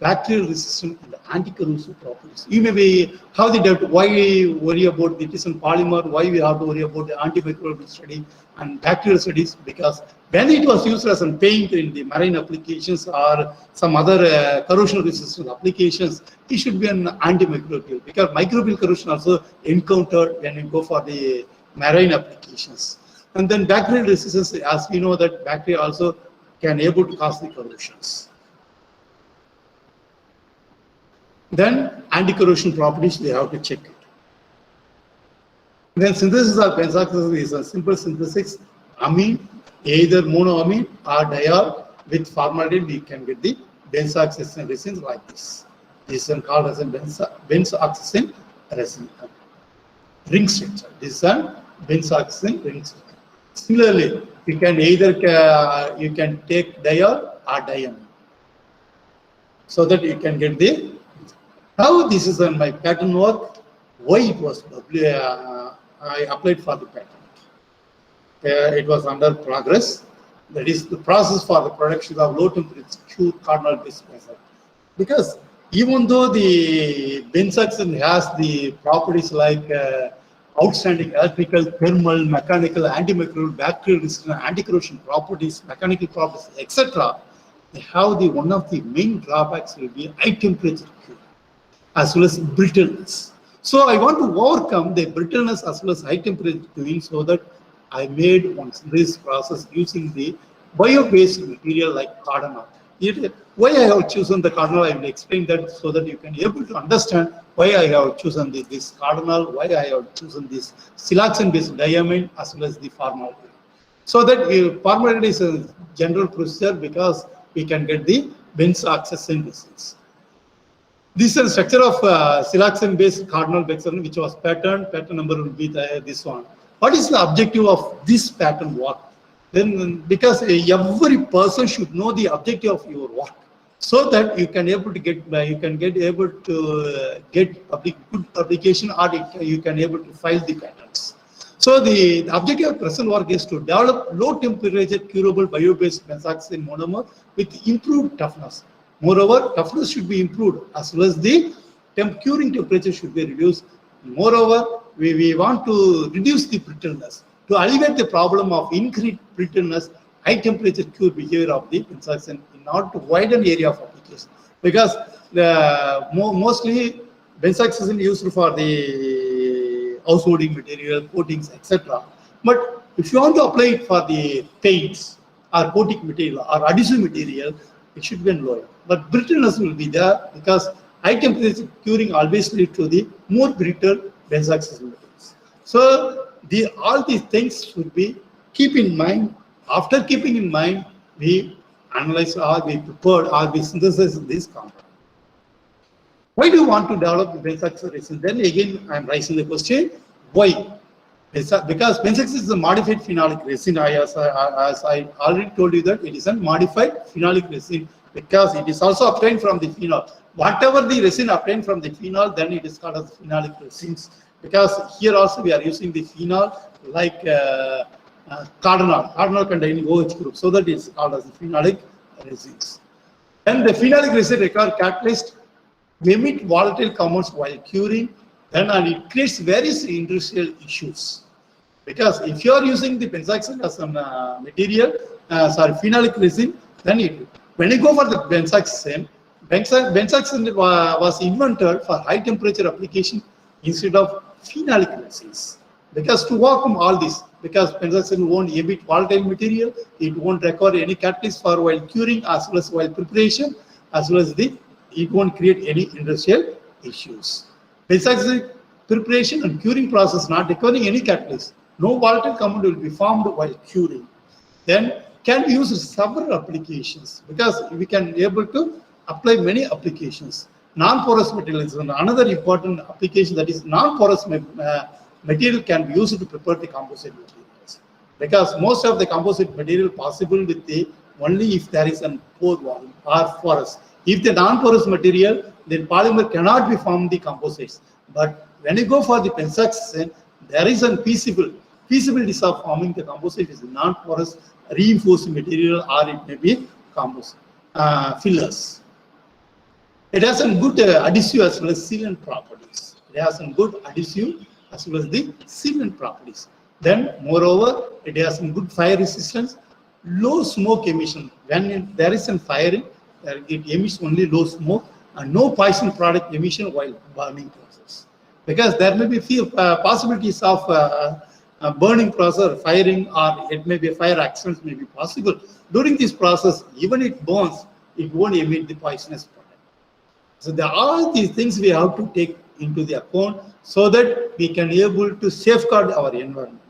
bacterial resistant, and anti-corrosive properties. You may have the doubt why we worry about it is in polymer, why we have to worry about the antimicrobial study and bacterial studies, because when it was used as a paint in the marine applications or some other corrosion resistant applications, it should be an antimicrobial, because microbial corrosion also encountered when you go for the marine applications. And then bacterial resistance, as we know that bacteria also can able to cause the corrosions. Then anti-corrosion properties, they have to check it. Then synthesis of benzoxide is a simple synthesis, amine, either monoamine or diol. With formaldehyde, we can get the benzoxide resins like this. This is called as a benzoxide resin ring structure. This is a benzoxide ring structure. Similarly, you can either you can take diol or diamine, so that you can get the. Now this is on my patent work. Why it was I applied for the patent. It was under progress. That is the process for the production of low temperature cardinal based benzoxide. Because even though the benzoxide has the properties like outstanding electrical, thermal, mechanical, antimicrobial, bacterial resistant, anti-corrosion properties, mechanical properties, etc., they have the one of the main drawbacks will be high temperature cure, as well as brittleness. So I want to overcome the brittleness as well as high temperature curing, so that I made this process using the bio-based material like cardinal. Why I have chosen the cardinal, I will explain that so that you can be able to understand why I have chosen this cardinal, why I have chosen this siloxane-based diamine as well as the formaldehyde. So that formaldehyde is a general procedure because we can get the benzoxide resins. This is the structure of siloxane-based cardinal benzoxide, which was patent number will be this one. What is the objective of this patent work? Then, because every person should know the objective of your work, so that you can able to get good publication, or you can able to file the patents. So the objective of present work is to develop low temperature curable bio-based benzoxide monomer with improved toughness. Moreover, toughness should be improved as well as the curing temperature should be reduced. Moreover, we want to reduce the brittleness. To alleviate the problem of increased brittleness, high temperature cure behavior of the benzoxide in order to widen area of application. Because mostly benzoxide is used for the householding material, coatings, etc. But if you want to apply it for the paints or coating material or adhesive material, it should be lower. But brittleness will be there because high temperature curing always leads to the more brittle benzoxide materials. So all these things should be keep in mind. After keeping in mind, we analyze or we prepared or we synthesize this compound. Why do you want to develop the benzoxide resin? Then again, I am raising the question, why? Because benzoxide is a modified phenolic resin. As I already told you that it is a modified phenolic resin because it is also obtained from the phenol. Whatever the resin obtained from the phenol, then it is called as phenolic resins. Because here also we are using the phenol like cardinal containing OH group, so that is called as the phenolic resins. And the phenolic resin require catalyst emit volatile compounds while curing, then and it creates various industrial issues. Because if you are using the benzoxide as a material, phenolic resin, then when you go for the benzoxide was invented for high temperature application instead of phenolic resins. Because to overcome all this, because benzoxide won't emit volatile material. It won't require any catalyst for while curing as well as while preparation, as well as it won't create any industrial issues. Benzoxide preparation and curing process not requiring any catalyst. No volatile compound will be formed while curing. Then can be used in several applications because we can able to apply many applications. Non-porous material is another important application, that is non-porous material can be used to prepare the composite materials, because most of the composite material possible with the only if there is a pore volume or porous. If the non-porous material, then polymer cannot be formed the composites. But when you go for the benzoxide, there is a feasibility of forming the composite is non-porous reinforcing material, or it may be composite fillers. It has some good adhesive as well as sealant properties. It has some good adhesive as well as the sealant properties. Then, moreover, it has some good fire resistance, low smoke emission. When there is some firing, it emits only low smoke and no poison product emission while burning process. Because there may be few possibilities of burning process, firing, or it may be a fire accidents may be possible. During this process, even it burns, it won't emit the poisonous product. So all these things we have to take into the account so that we can be able to safeguard our environment.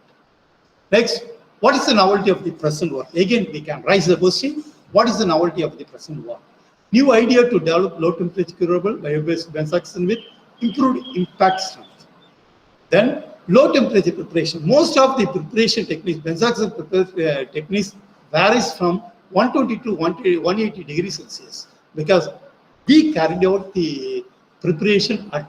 Next, what is the novelty of the present work? Again, we can raise the question, what is the novelty of the present work? New idea to develop low temperature curable bio-based benzoxide with improved impact strength. Then low temperature preparation. Most of the preparation techniques, benzoxide techniques varies from 120 to 180 degrees Celsius, because we carried out the preparation at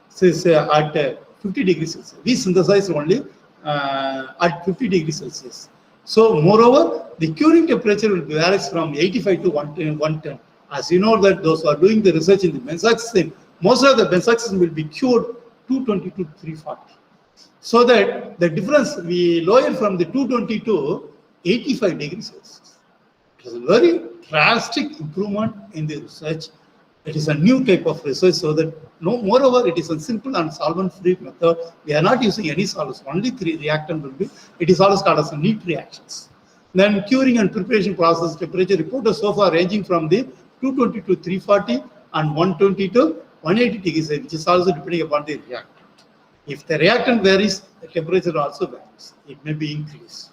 50 degrees Celsius. We synthesize only at 50 degrees Celsius. So, moreover, the curing temperature will vary from 85 to 110. As you know that those who are doing the research in the benzoxide, most of the benzoxide will be cured 220 to 340. So that the difference we lower from the 220 to 85 degrees Celsius. It is a very drastic improvement in the research. It is a new type of research, so that moreover, it is a simple and solvent-free method. We are not using any solvents, only 3 reactants will be. It is always called as neat reactions. Then curing and preparation process temperature reported so far ranging from the 220 to 340 and 120 to 180 degrees, which is also depending upon the reactant. If the reactant varies, the temperature also varies. It may be increased.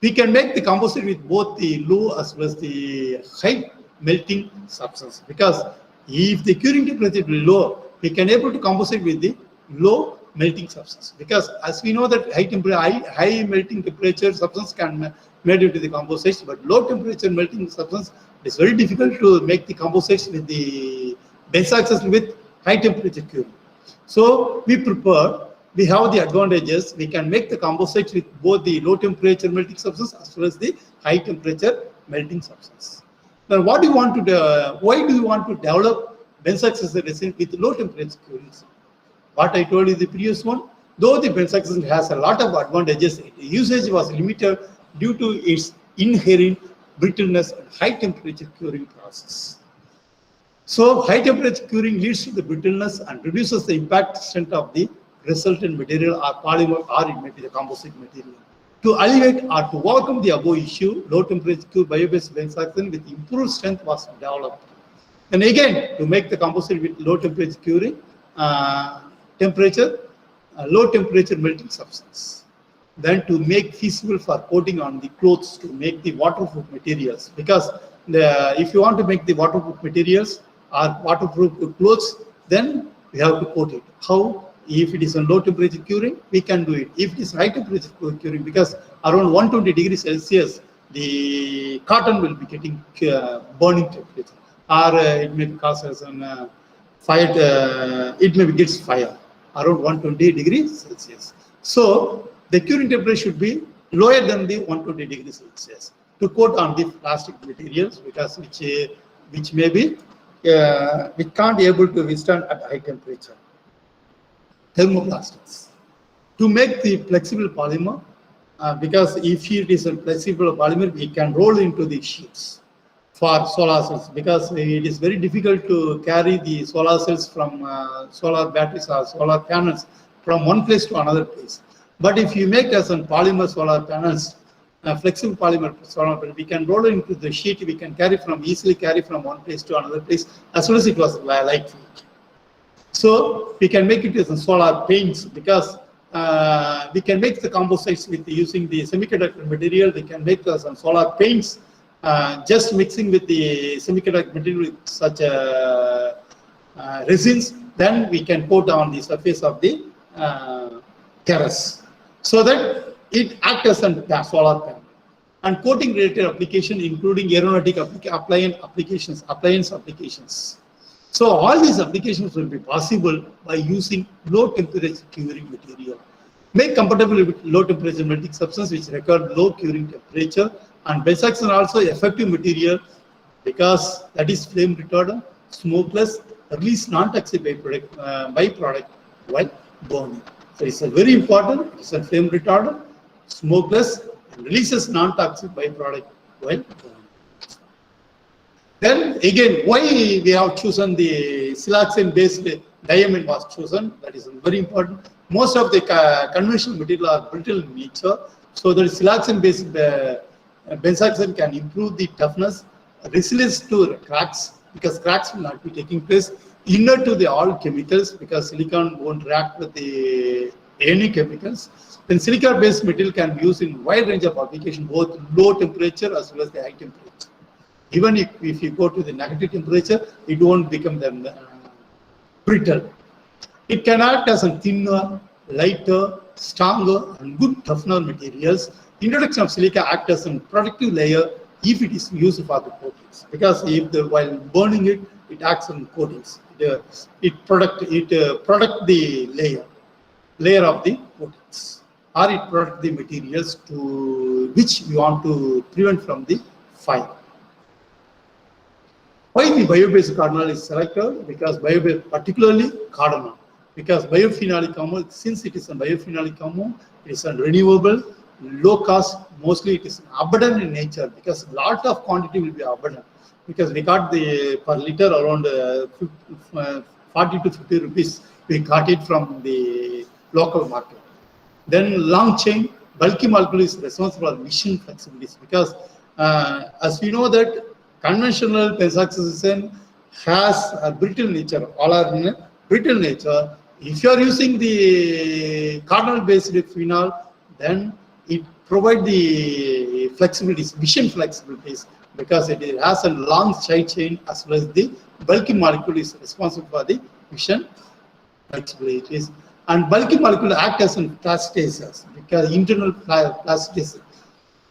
We can make the composite with both the low as well as the high melting substance, because if the curing temperature is low, we can able to composite with the low melting substance, because as we know that high melting temperature substance can made into the composites, but low temperature melting substance, it is very difficult to make the composites with the benzoxide with high temperature curing. So we have the advantages. We can make the composites with both the low temperature melting substance as well as the high temperature melting substance. Now, why do you want to develop benzoxide resin with low temperature curing? What I told you the previous one, though the benzoxide has a lot of advantages, its usage was limited due to its inherent brittleness and high temperature curing process. So high temperature curing leads to the brittleness and reduces the impact strength of the resultant material or polymer, or it may be the composite material. To alleviate or to overcome the above issue, low temperature cure bio-based benzoxide with improved strength was developed. And again, to make the composite with low temperature curing, low temperature melting substance. Then to make feasible for coating on the clothes, to make the waterproof materials, because if you want to make the waterproof materials or waterproof clothes, then we have to coat it. How? If it is a low temperature curing, we can do it. If it is high temperature curing, because around 120 degrees Celsius, the cotton will be getting burning temperature, or it may cause some fire. It may gets fire around 120 degrees Celsius. So the curing temperature should be lower than the 120 degrees Celsius to coat on the plastic materials, because which may be which can't be able to withstand at high temperature. Thermoplastics. To make the flexible polymer, because if it is a flexible polymer, we can roll into the sheets for solar cells, because it is very difficult to carry the solar cells from solar batteries or solar panels from one place to another place. But if you make as an polymer solar panels, flexible polymer solar panel, we can roll it into the sheet. We can easily carry from one place to another place, as well as it was lightweight. So we can make it as a solar paints, because we can make the composites with using the semiconductor material. We can make some solar paints, just mixing with the semiconductor material with such resins. Then we can coat on the surface of the terrace, so that it acts as a solar panel. And coating related application, including aeronautic applications. So all these applications will be possible by using low temperature curing material. Make compatible with low temperature melting substance which require low curing temperature. And benzoxide also effective material, because that is flame retardant, smokeless, release non-toxic byproduct while burning. So it's a very important. It's a flame retardant, smokeless, and releases non-toxic byproduct while burning. Then again, why we have chosen the siloxane-based diamine was chosen? That is very important. Most of the conventional material are brittle in nature, so the siloxane-based benzoxide can improve the toughness, resilience to cracks, because cracks will not be taking place, inert to the all chemicals, because silicon won't react with any chemicals. Then silica-based material can be used in wide range of application, both low temperature as well as the high temperature. Even if you go to the negative temperature, it won't become brittle. It can act as a thinner, lighter, stronger, and good toughener materials. Introduction of silica acts as a protective layer if it is used for the coatings, because while burning it, it acts on coatings. It protect the layer of the coatings, or it protect the materials to which we want to prevent from the fire. Why the bio-based cardinal is selected? Because particularly cardinal, because biophenolic compound, since it is a biophenolic compound, it is a renewable, low cost, mostly it is abundant in nature, because lot of quantity will be abundant, because we got the per liter around 40 to 50 rupees. We got it from the local market. Then long chain, bulky molecule is responsible for mission flexibilities, because as we know that conventional benzoxazine has a brittle nature, all are in a brittle nature. If you are using the cardinal-based phenol, then it provides the flexibilities, mission flexibilities, because it has a long side chain as well as the bulky molecule is responsible for the mission flexibilities. And bulky molecule act as a plasticizers, because internal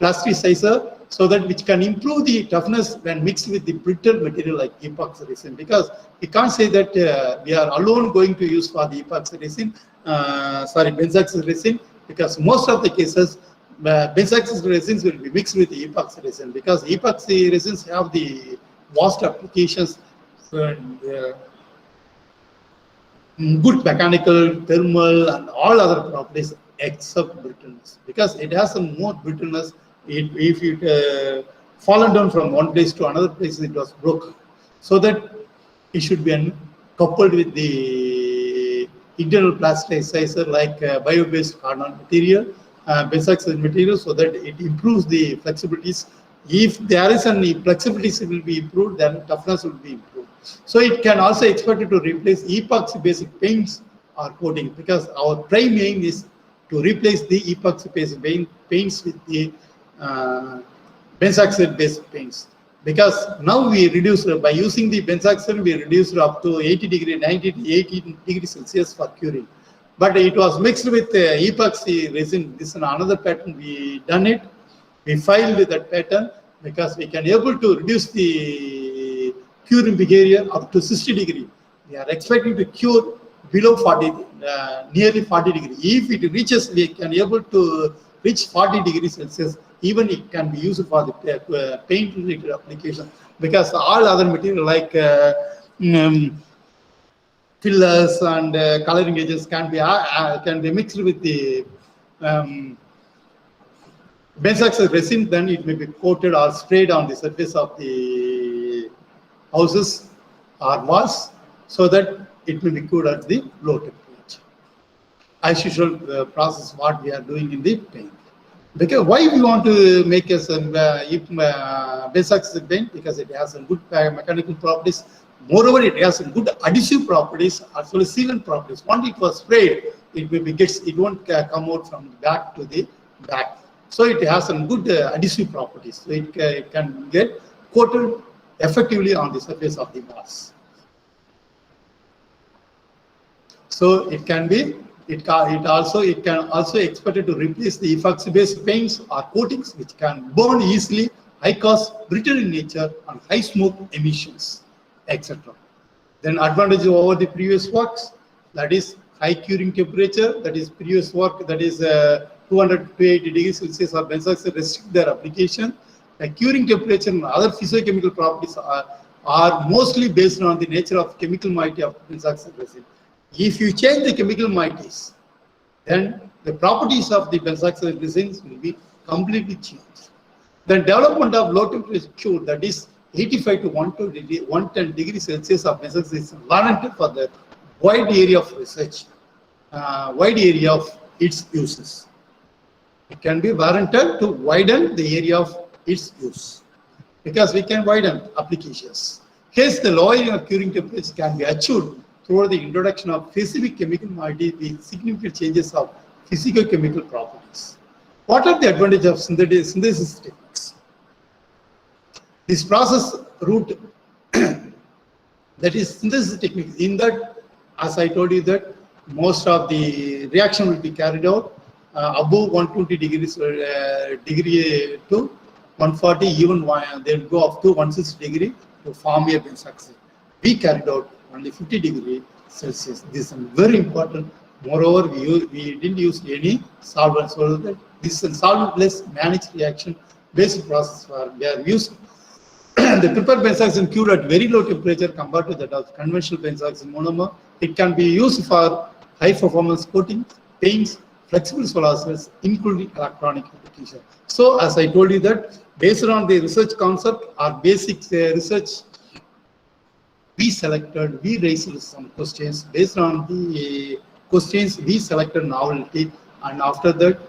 plasticizer, so that which can improve the toughness when mixed with the brittle material like epoxy resin, because we can't say that we are alone going to use for the epoxy resin, benzoxide resin, because most of the cases benzoxide resins will be mixed with the epoxy resin, because epoxy resins have the vast applications, good mechanical, thermal, and all other properties except brittleness, because it has some more brittleness. If it fallen down from one place to another place, it was broken. So that it should be coupled with the internal plasticizer like bio-based cardinal material, benzoxide material, so that it improves the flexibilities. If there is any flexibilities, it will be improved, then toughness will be improved. So it can also expected to replace epoxy-based paints or coating, because our prime aim is to replace the epoxy-based paints with the benzoxide-based paints, because now we reduce by using the benzoxide, we reduced up to 80 degree, 90 to 80 degrees Celsius for curing. But it was mixed with epoxy resin. This is another pattern. We done it. We filed with that pattern, because we can able to reduce the curing behavior up to 60 degree. We are expecting to cure below 40, nearly 40 degree. If it reaches, we can able to reach 40 degrees Celsius. Even it can be used for the paint related application, because all other material like fillers and coloring agents can be mixed with the benzoxide resin. Then it may be coated or sprayed on the surface of the houses or walls, so that it will be good at the low temperature. as usual process what we are doing in the paint. Because why we want to make a base paint? Because it has some good mechanical properties. Moreover, it has some good adhesive properties as well as sealant properties. Once it was sprayed, it won't come out from the back to the back. So it has some good adhesive properties. So it can get coated effectively on the surface of the walls. So it can also expected to replace the epoxy-based paints or coatings which can burn easily, high cost, brittle in nature, and high smoke emissions, etc. Then advantage over the previous works, that is high curing temperature, that is previous work, that is 200 to 280 degrees Celsius or benzoxide restrict their application. The curing temperature and other physiochemical properties are mostly based on the nature of chemical moiety of benzoxide resin. If you change the chemical moieties, then the properties of the benzoxide resins will be completely changed. The development of low temperature cure, that is 85 to 110 degrees Celsius of benzoxide is warranted for the wide area of research, wide area of its uses. It can be warranted to widen the area of its use because we can widen applications. Hence, the lowering of curing temperature can be achieved through the introduction of specific chemical moiety with significant changes of physicochemical properties. What are the advantages of synthesis techniques? This process route, that is synthesis techniques, in that, as I told you, that most of the reaction will be carried out above 120 degrees degree to 140, even they will go up to 160 degree to form a benzoxide. We carried out only 50 degrees Celsius. This is very important. Moreover, we didn't use any solvent, so that this is a solventless managed reaction based process we are using. The prepared benzoxide cured at very low temperature compared to that of conventional benzoxide monomer. It can be used for high performance coating, paints, flexible solar cells, including electronic application. So, as I told you that based on the research concept or basic research, we raised some questions. Based on the questions, we selected novelty, and after that,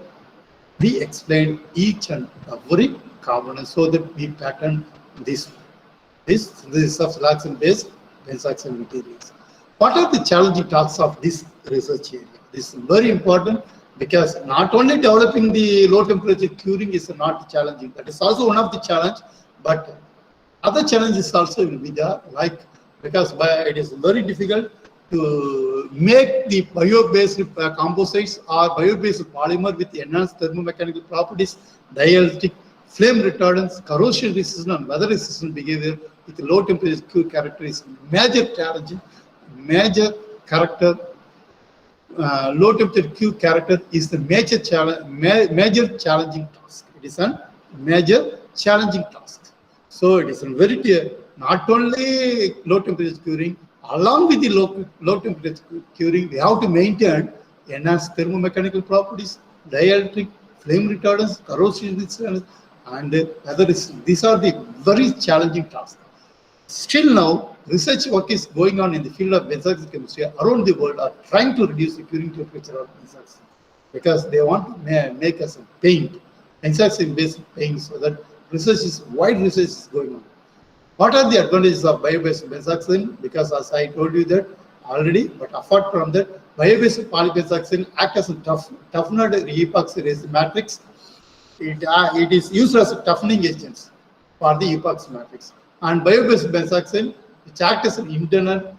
we explained each and every component so that we pattern this relaxant-based benzoxide materials. What are the challenging tasks of this research area? This is very important because not only developing the low temperature curing is not challenging, that is also one of the challenge, but other challenges also will be there, like because it is very difficult to make the bio-based composites or bio-based polymer with enhanced thermomechanical properties, dielectric, flame retardance, corrosion resistant, and weather resistant behavior with low temperature cure character is major challenge, major character. Low temperature cure character is the major challenging task. It is a major challenging task. So it is a very not only low temperature curing, along with the low temperature curing, we have to maintain enhanced thermomechanical properties, dielectric, flame retardance, corrosion resistance, and weather resistance. These are the very challenging tasks. Still now, research work is going on in the field of benzoxide chemistry around the world are trying to reduce the curing temperature of benzoxide because they want to make us a paint, benzoxide-based paint, so that wide research is going on. What are the advantages of bio-based benzoxide? Because as I told you that already, but apart from that, bio-based polybenzoxide acts as a toughened epoxy resin matrix. It is used as a toughening agent for the epoxy matrix. And bio-based benzoxide, which acts as an internal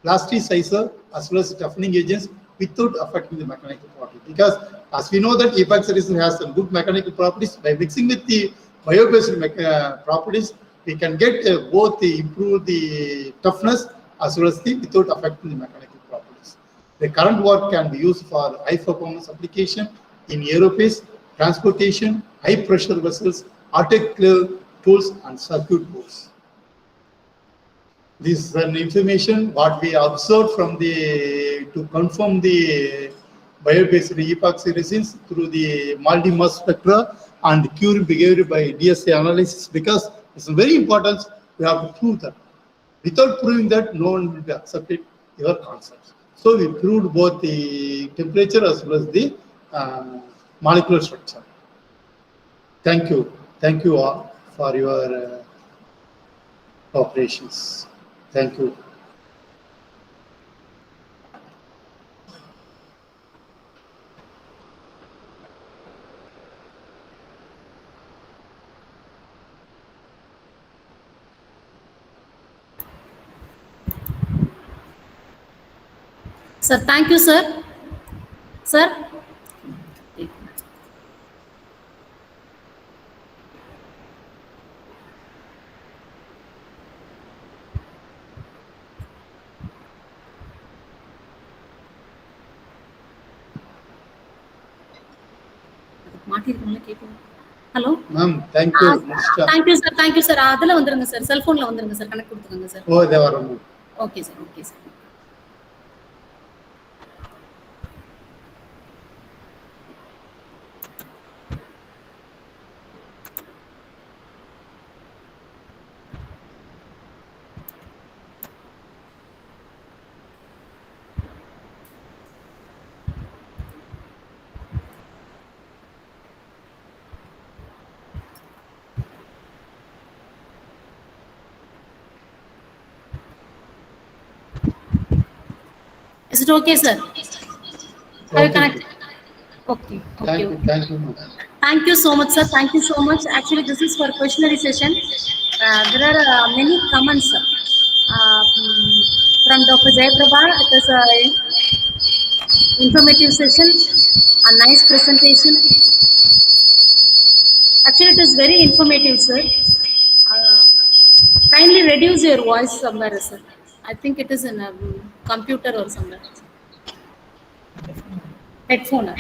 plasticizer as well as toughening agents without affecting the mechanical property. Because as we know that epoxy resin has some good mechanical properties, by mixing with the bio-based properties, we can get both improve the toughness as well as without affecting the mechanical properties. The current work can be used for high performance application in aerospace, transportation, high pressure vessels, article tools, and circuit boards. This is an information what we observed from to confirm the bio-based epoxy resins through the multi-mass spectra and curing behavior by DSA analysis, because it's very important. We have to prove that. Without proving that, no one will be accepted your concepts. So we proved both the temperature as well as the molecular structure. Thank you all for your operations. Thank you. Sir, thank you, sir. Sir. Hello. Ma'am, thank you. Thank you, sir. Thank you, sir. Adala vandirunga sir. Cell phone la vandirunga sir. Connect kuduthunga sir. Oh, they were. Okay, sir. Okay, sir. Is it okay, sir? Are you connected? Okay. Thank you. Thank you, ma'am. Thank you so much, sir. Thank you so much. Actually, this is for questionnaire session. There are many comments from Dr. Jayaprabha. It is an informative session, a nice presentation. Actually, it is very informative, sir. Kindly reduce your voice somewhere, sir. I think it is in a computer or somewhere. Headphone.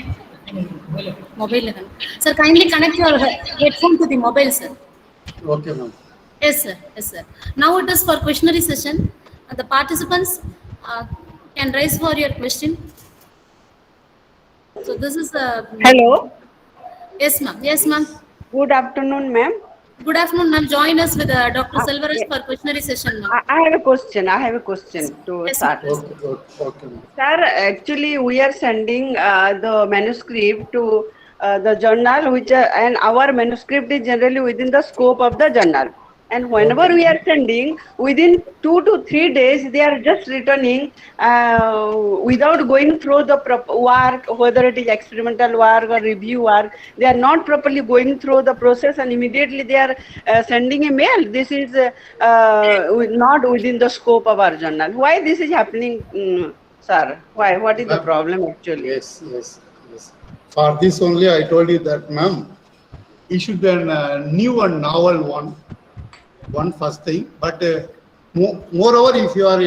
Mobile. Sir, kindly connect your headphone to the mobile, sir. Okay, ma'am. Yes, sir. Yes, sir. Now it is for questionnaire session. The participants can raise for your question. So this is a. Hello. Yes, ma'am. Yes, ma'am. Good afternoon, ma'am. Good afternoon, ma'am. Join us with Dr. Selvaraj for questionnaire session, ma'am. I have a question to Yes, start. Okay, ma'am. Sir, actually, we are sending the manuscript to the journal, which and our manuscript is generally within the scope of the journal. And whenever we are sending, within 2 to 3 days, they are just returning without going through the work, whether it is experimental work or review work. They are not properly going through the process, and immediately they are sending a mail. This is not within the scope of our journal. Why this is happening, sir? Why? What is the problem actually? Yes. For this only, I told you that, ma'am, it should be a new and novel one first thing. But moreover, if you are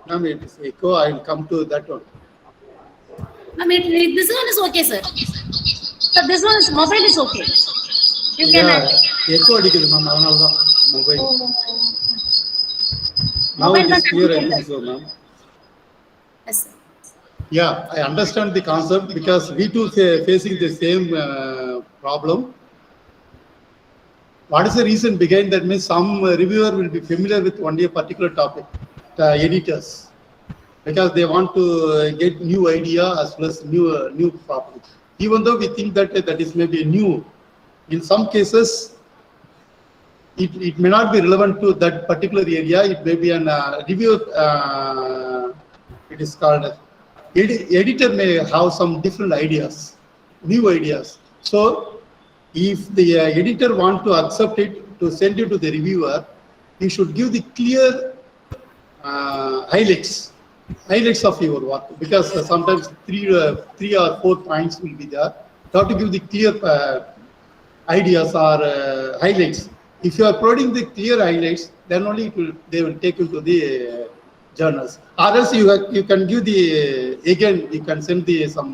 ma'am, it is echo, I will come to that one. I mean, this one is okay, sir. So this one is mobile is okay. You can. Echo அடிக்குது ma'am, அதனால தான் mobile. Now Mobile it is clear, I think so, ma'am. Yes, sir. Yeah, I understand the concept because we too facing the same problem. What is the reason behind that? Means some reviewer will be familiar with only a particular topic, the editors, because they want to get new idea as well as new problem. Even though we think that that is maybe new, in some cases it may not be relevant to that particular area. It may be an review. It is called editor may have some different ideas, new ideas. So if the editor want to accept it to send it to the reviewer, he should give the clear highlights of your work, because sometimes three or four points will be there. You have to give the clear ideas or highlights. If you are providing the clear highlights, then only they will take you to the journals. Or else you can give the again you can send the some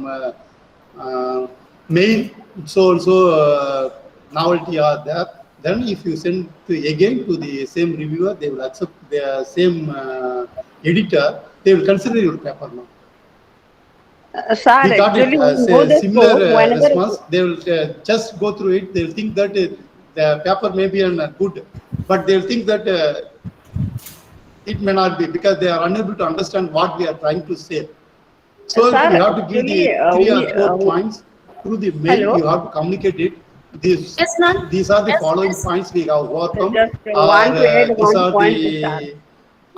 mail. So also novelty are there. Then if you send again to the same reviewer, they will accept the same editor. They will consider your paper now. Sir, We got actually, it, similar response. They will just go through it. They will think that the paper may be good, but they will think that it may not be because they are unable to understand what we are trying to say. So Sir, you have to give the actually, 3 or we- 4 points through the mail. Hello? You have to communicate it. Yes, ma'am. These are the Yes, following yes. points we have overcome. Just want to add These one are point, the sir.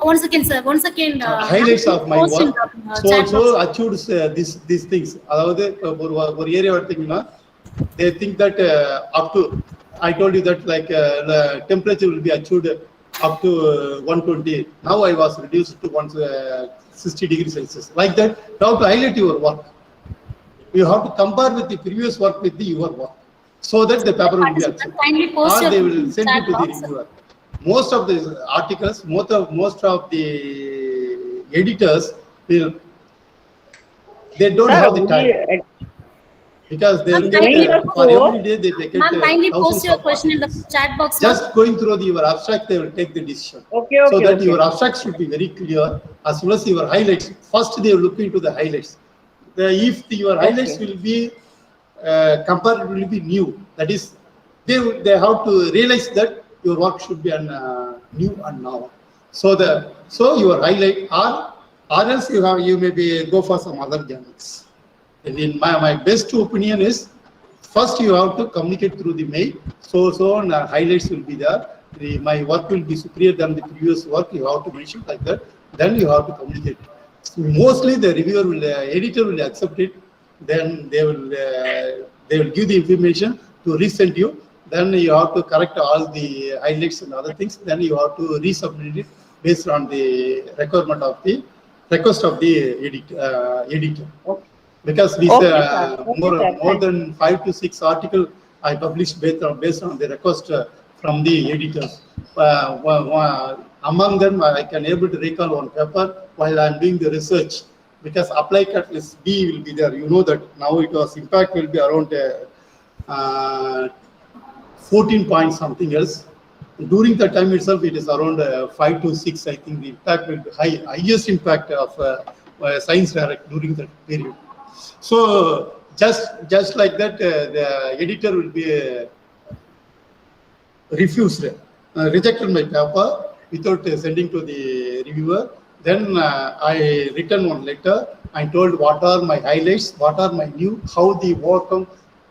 One second, sir. One second. highlights of my Post in work. the, So chat also box. achieved these things. அதாவது ஒரு area எடுத்தீங்கன்னா they think that up to I told you that like the temperature will be achieved up to 120. Now I was reduced to 60 degrees Celsius. Like that, you have to highlight your work. You have to compare with the previous work with your work, so that the paper will be accepted. Kindly post Or your they will send chat it to the box. reviewer. Most of the articles, most of the editors will, they don't Sir, have the time because they Ma'am, will kindly get for post- every day they get Ma'am, kindly post thousands your of question in the articles. chat box. ma'am. Just going through your abstract, they will take the decision. Okay, So okay, that okay. your abstract should be very clear as well as your highlights. First, they will look into the highlights. If your highlights Okay. will be comparatively be new, that is, they have to realize that your work should be new and novel. So your highlight or else you may be go for some other journals. And in my best opinion is first you have to communicate through the mail. So on highlights will be there. My work will be superior than the previous work. You have to mention like that. Then you have to communicate. Mostly the reviewer will, editor will accept it. Then they will give the information to resend you. Then you have to correct all the highlights and other things. Then you have to resubmit it based on the request of the editor. Okay. Because this Okay, sir. Okay, more sir. than 5 to 6 article I published based on the request from the editors. Among them, I can able to recall one paper while I am doing the research, because apply catalyst B will be there. You know that now it was impact will be around 14 point something else. During the time itself, it is around 5 to 6. I think the impact will be highest impact of science direct during that period. So just like that, the editor will be rejected my paper without sending to the reviewer. Then I written one letter. I told what are my highlights, what are my new, how the work,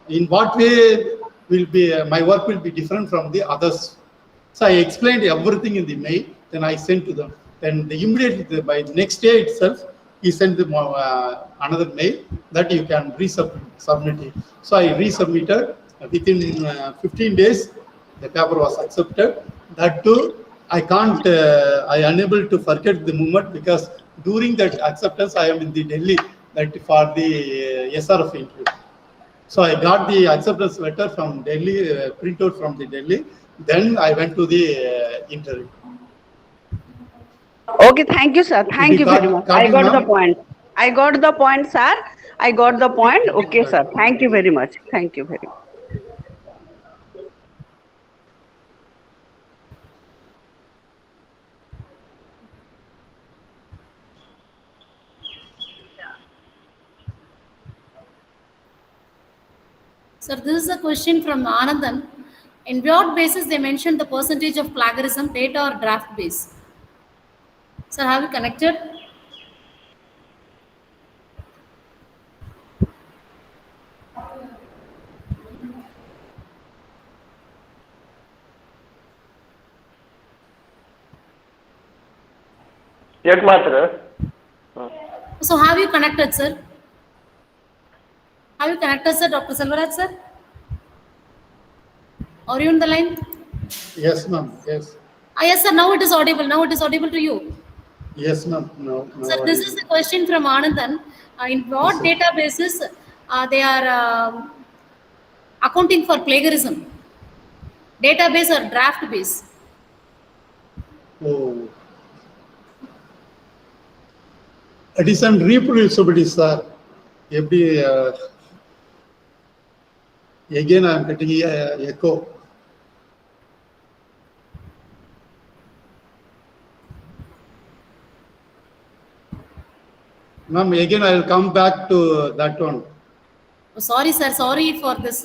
in what way will be my work will be different from the others. So I explained everything in the mail. Then I sent to them. Then immediately by the next day itself, he sent them another mail that you can resubmit it. So I resubmitted. Within 15 days, the paper was accepted. That too, I can't, I unable to forget the moment, because during that acceptance, I am in the Delhi that for the SRF interview. So I got the acceptance letter from Delhi, printout from the Delhi. Then I went to the interview. Okay, thank you, sir. Thank you very much. I got the point. I got the point, sir. I got the point. Okay, sir. Thank you very much. Thank you very much. Sir, this is a question from Anandan. In what basis they mentioned the percentage of plagiarism, data or draft base? Sir, have you connected? Yet matra. So have you connected, sir? Have you connected, sir, Dr. Selvaraj, sir? Are you on the line? Yes, ma'am. Yes. Yes, sir. Now it is audible. Now it is audible to you. Yes, ma'am. No. Sir, this is the question from Anandan. In what Yes, databases they are accounting for plagiarism? Database or draft base? Oh. It is an reproducibility, sir. Again, I am getting an echo. Ma'am, again, I will come back to that one. Oh, sorry, sir. Sorry for this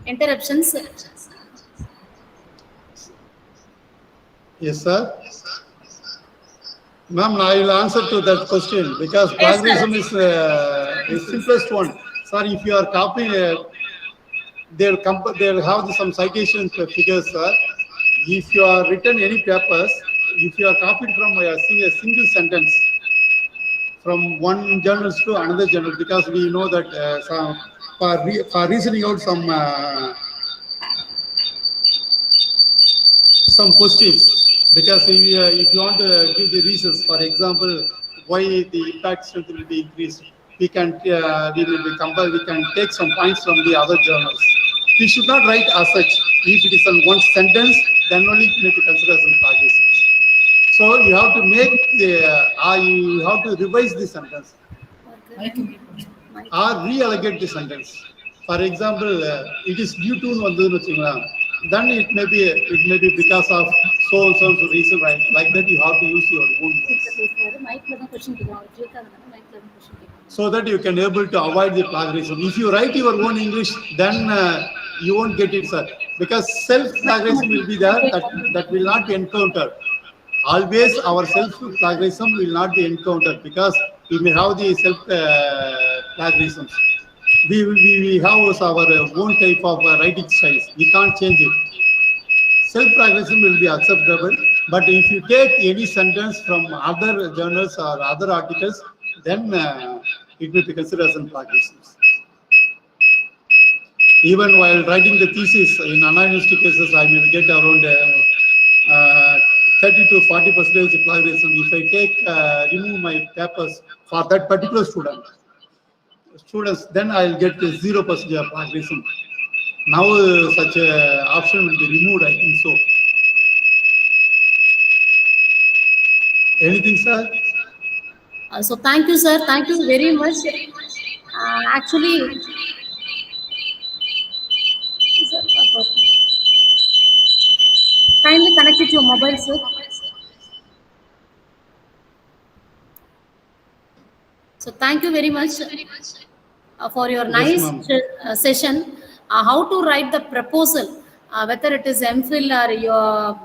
interruptions. Yes, sir. Ma'am, I will answer to that question because Yes, sir. plagiarism is the simplest one. Sorry, if you are copying, they'll have some citation figures, sir. If you are written any papers, if you are copied from a single sentence from one journal to another journal, because we know that for reasoning out some questions, because if you want to give the reasons, for example, why the impact strength will be increased, we can we can take some points from the other journals. We should not write as such. If it is in one sentence, then only it may be considered as plagiarism. So you have to make you have to revise the sentence or reallocate the sentence. For example, it is due to then it may be because of so and so reason, right? Like that, you have to use your own words, so that you can able to avoid the plagiarism. If you write your own English, then you won't get it, sir, because self plagiarism will be there, that will not be encountered. Always our self plagiarism will not be encountered, because we may have the self plagiarisms. We have our own type of writing styles. We can't change it. Self plagiarism will be acceptable, but if you take any sentence from other journals or other articles, then it will be considered as plagiarism. Even while writing the thesis in anonymity cases, I may get around 30 to 40% plagiarism. If I take remove my papers for that particular students, then I'll get 0% plagiarism. Now such a option will be removed, I think so. Anything, sir? So thank you, sir. Thank you very much. Actually, kindly connect it to your mobile, sir. So thank you very much for your nice session. How to write the proposal, whether it is MPhil or your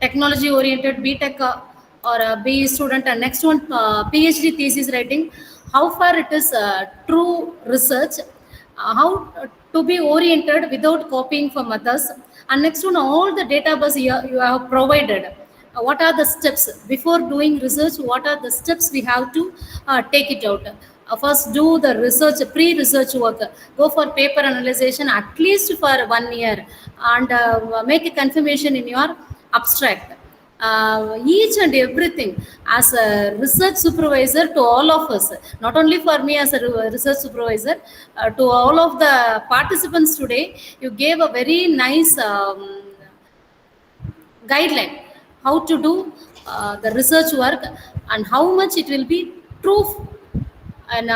technology oriented BTech or a BE student, and next one PhD thesis writing, how far it is true research, how to be oriented without copying from others, and next one all the database you have provided. What are the steps before doing research? What are the steps we have to take it out? First, do the research, pre-research work. Go for paper analysis at least for 1 year, and make a confirmation in your abstract. Each and everything as a research supervisor to all of us, not only for me as a research supervisor, to all of the participants today, you gave a very nice guideline how to do the research work and how much it will be true and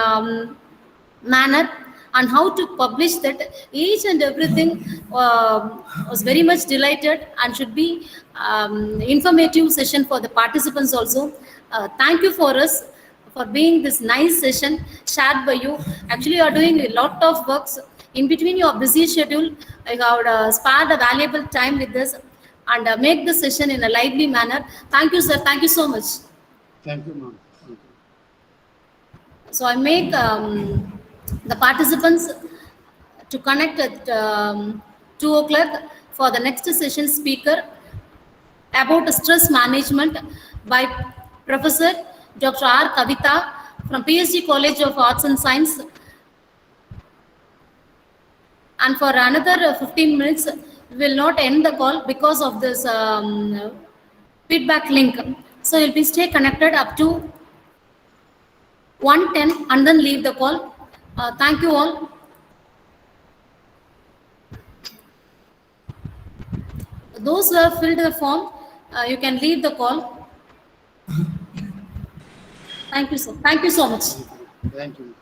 manner, and how to publish that. Each and everything was very much delighted and should be informative session for the participants also. Thank you for us for being this nice session shared by you. Actually, you are doing a lot of works in between your busy schedule. I have spared a valuable time with this and make the session in a lively manner. Thank you, sir. Thank you so much. Thank you, ma'am. So I make the participants to connect at 2 o'clock for the next session speaker about stress management by Professor Dr. R. Kavita from PhD College of Arts and Science. And for another 15 minutes, we will not end the call because of this feedback link. So you'll be stay connected up to 1:10 and then leave the call. Thank you all. Those who have filled the form, you can leave the call. Thank you, sir. Thank you so much. Thank you.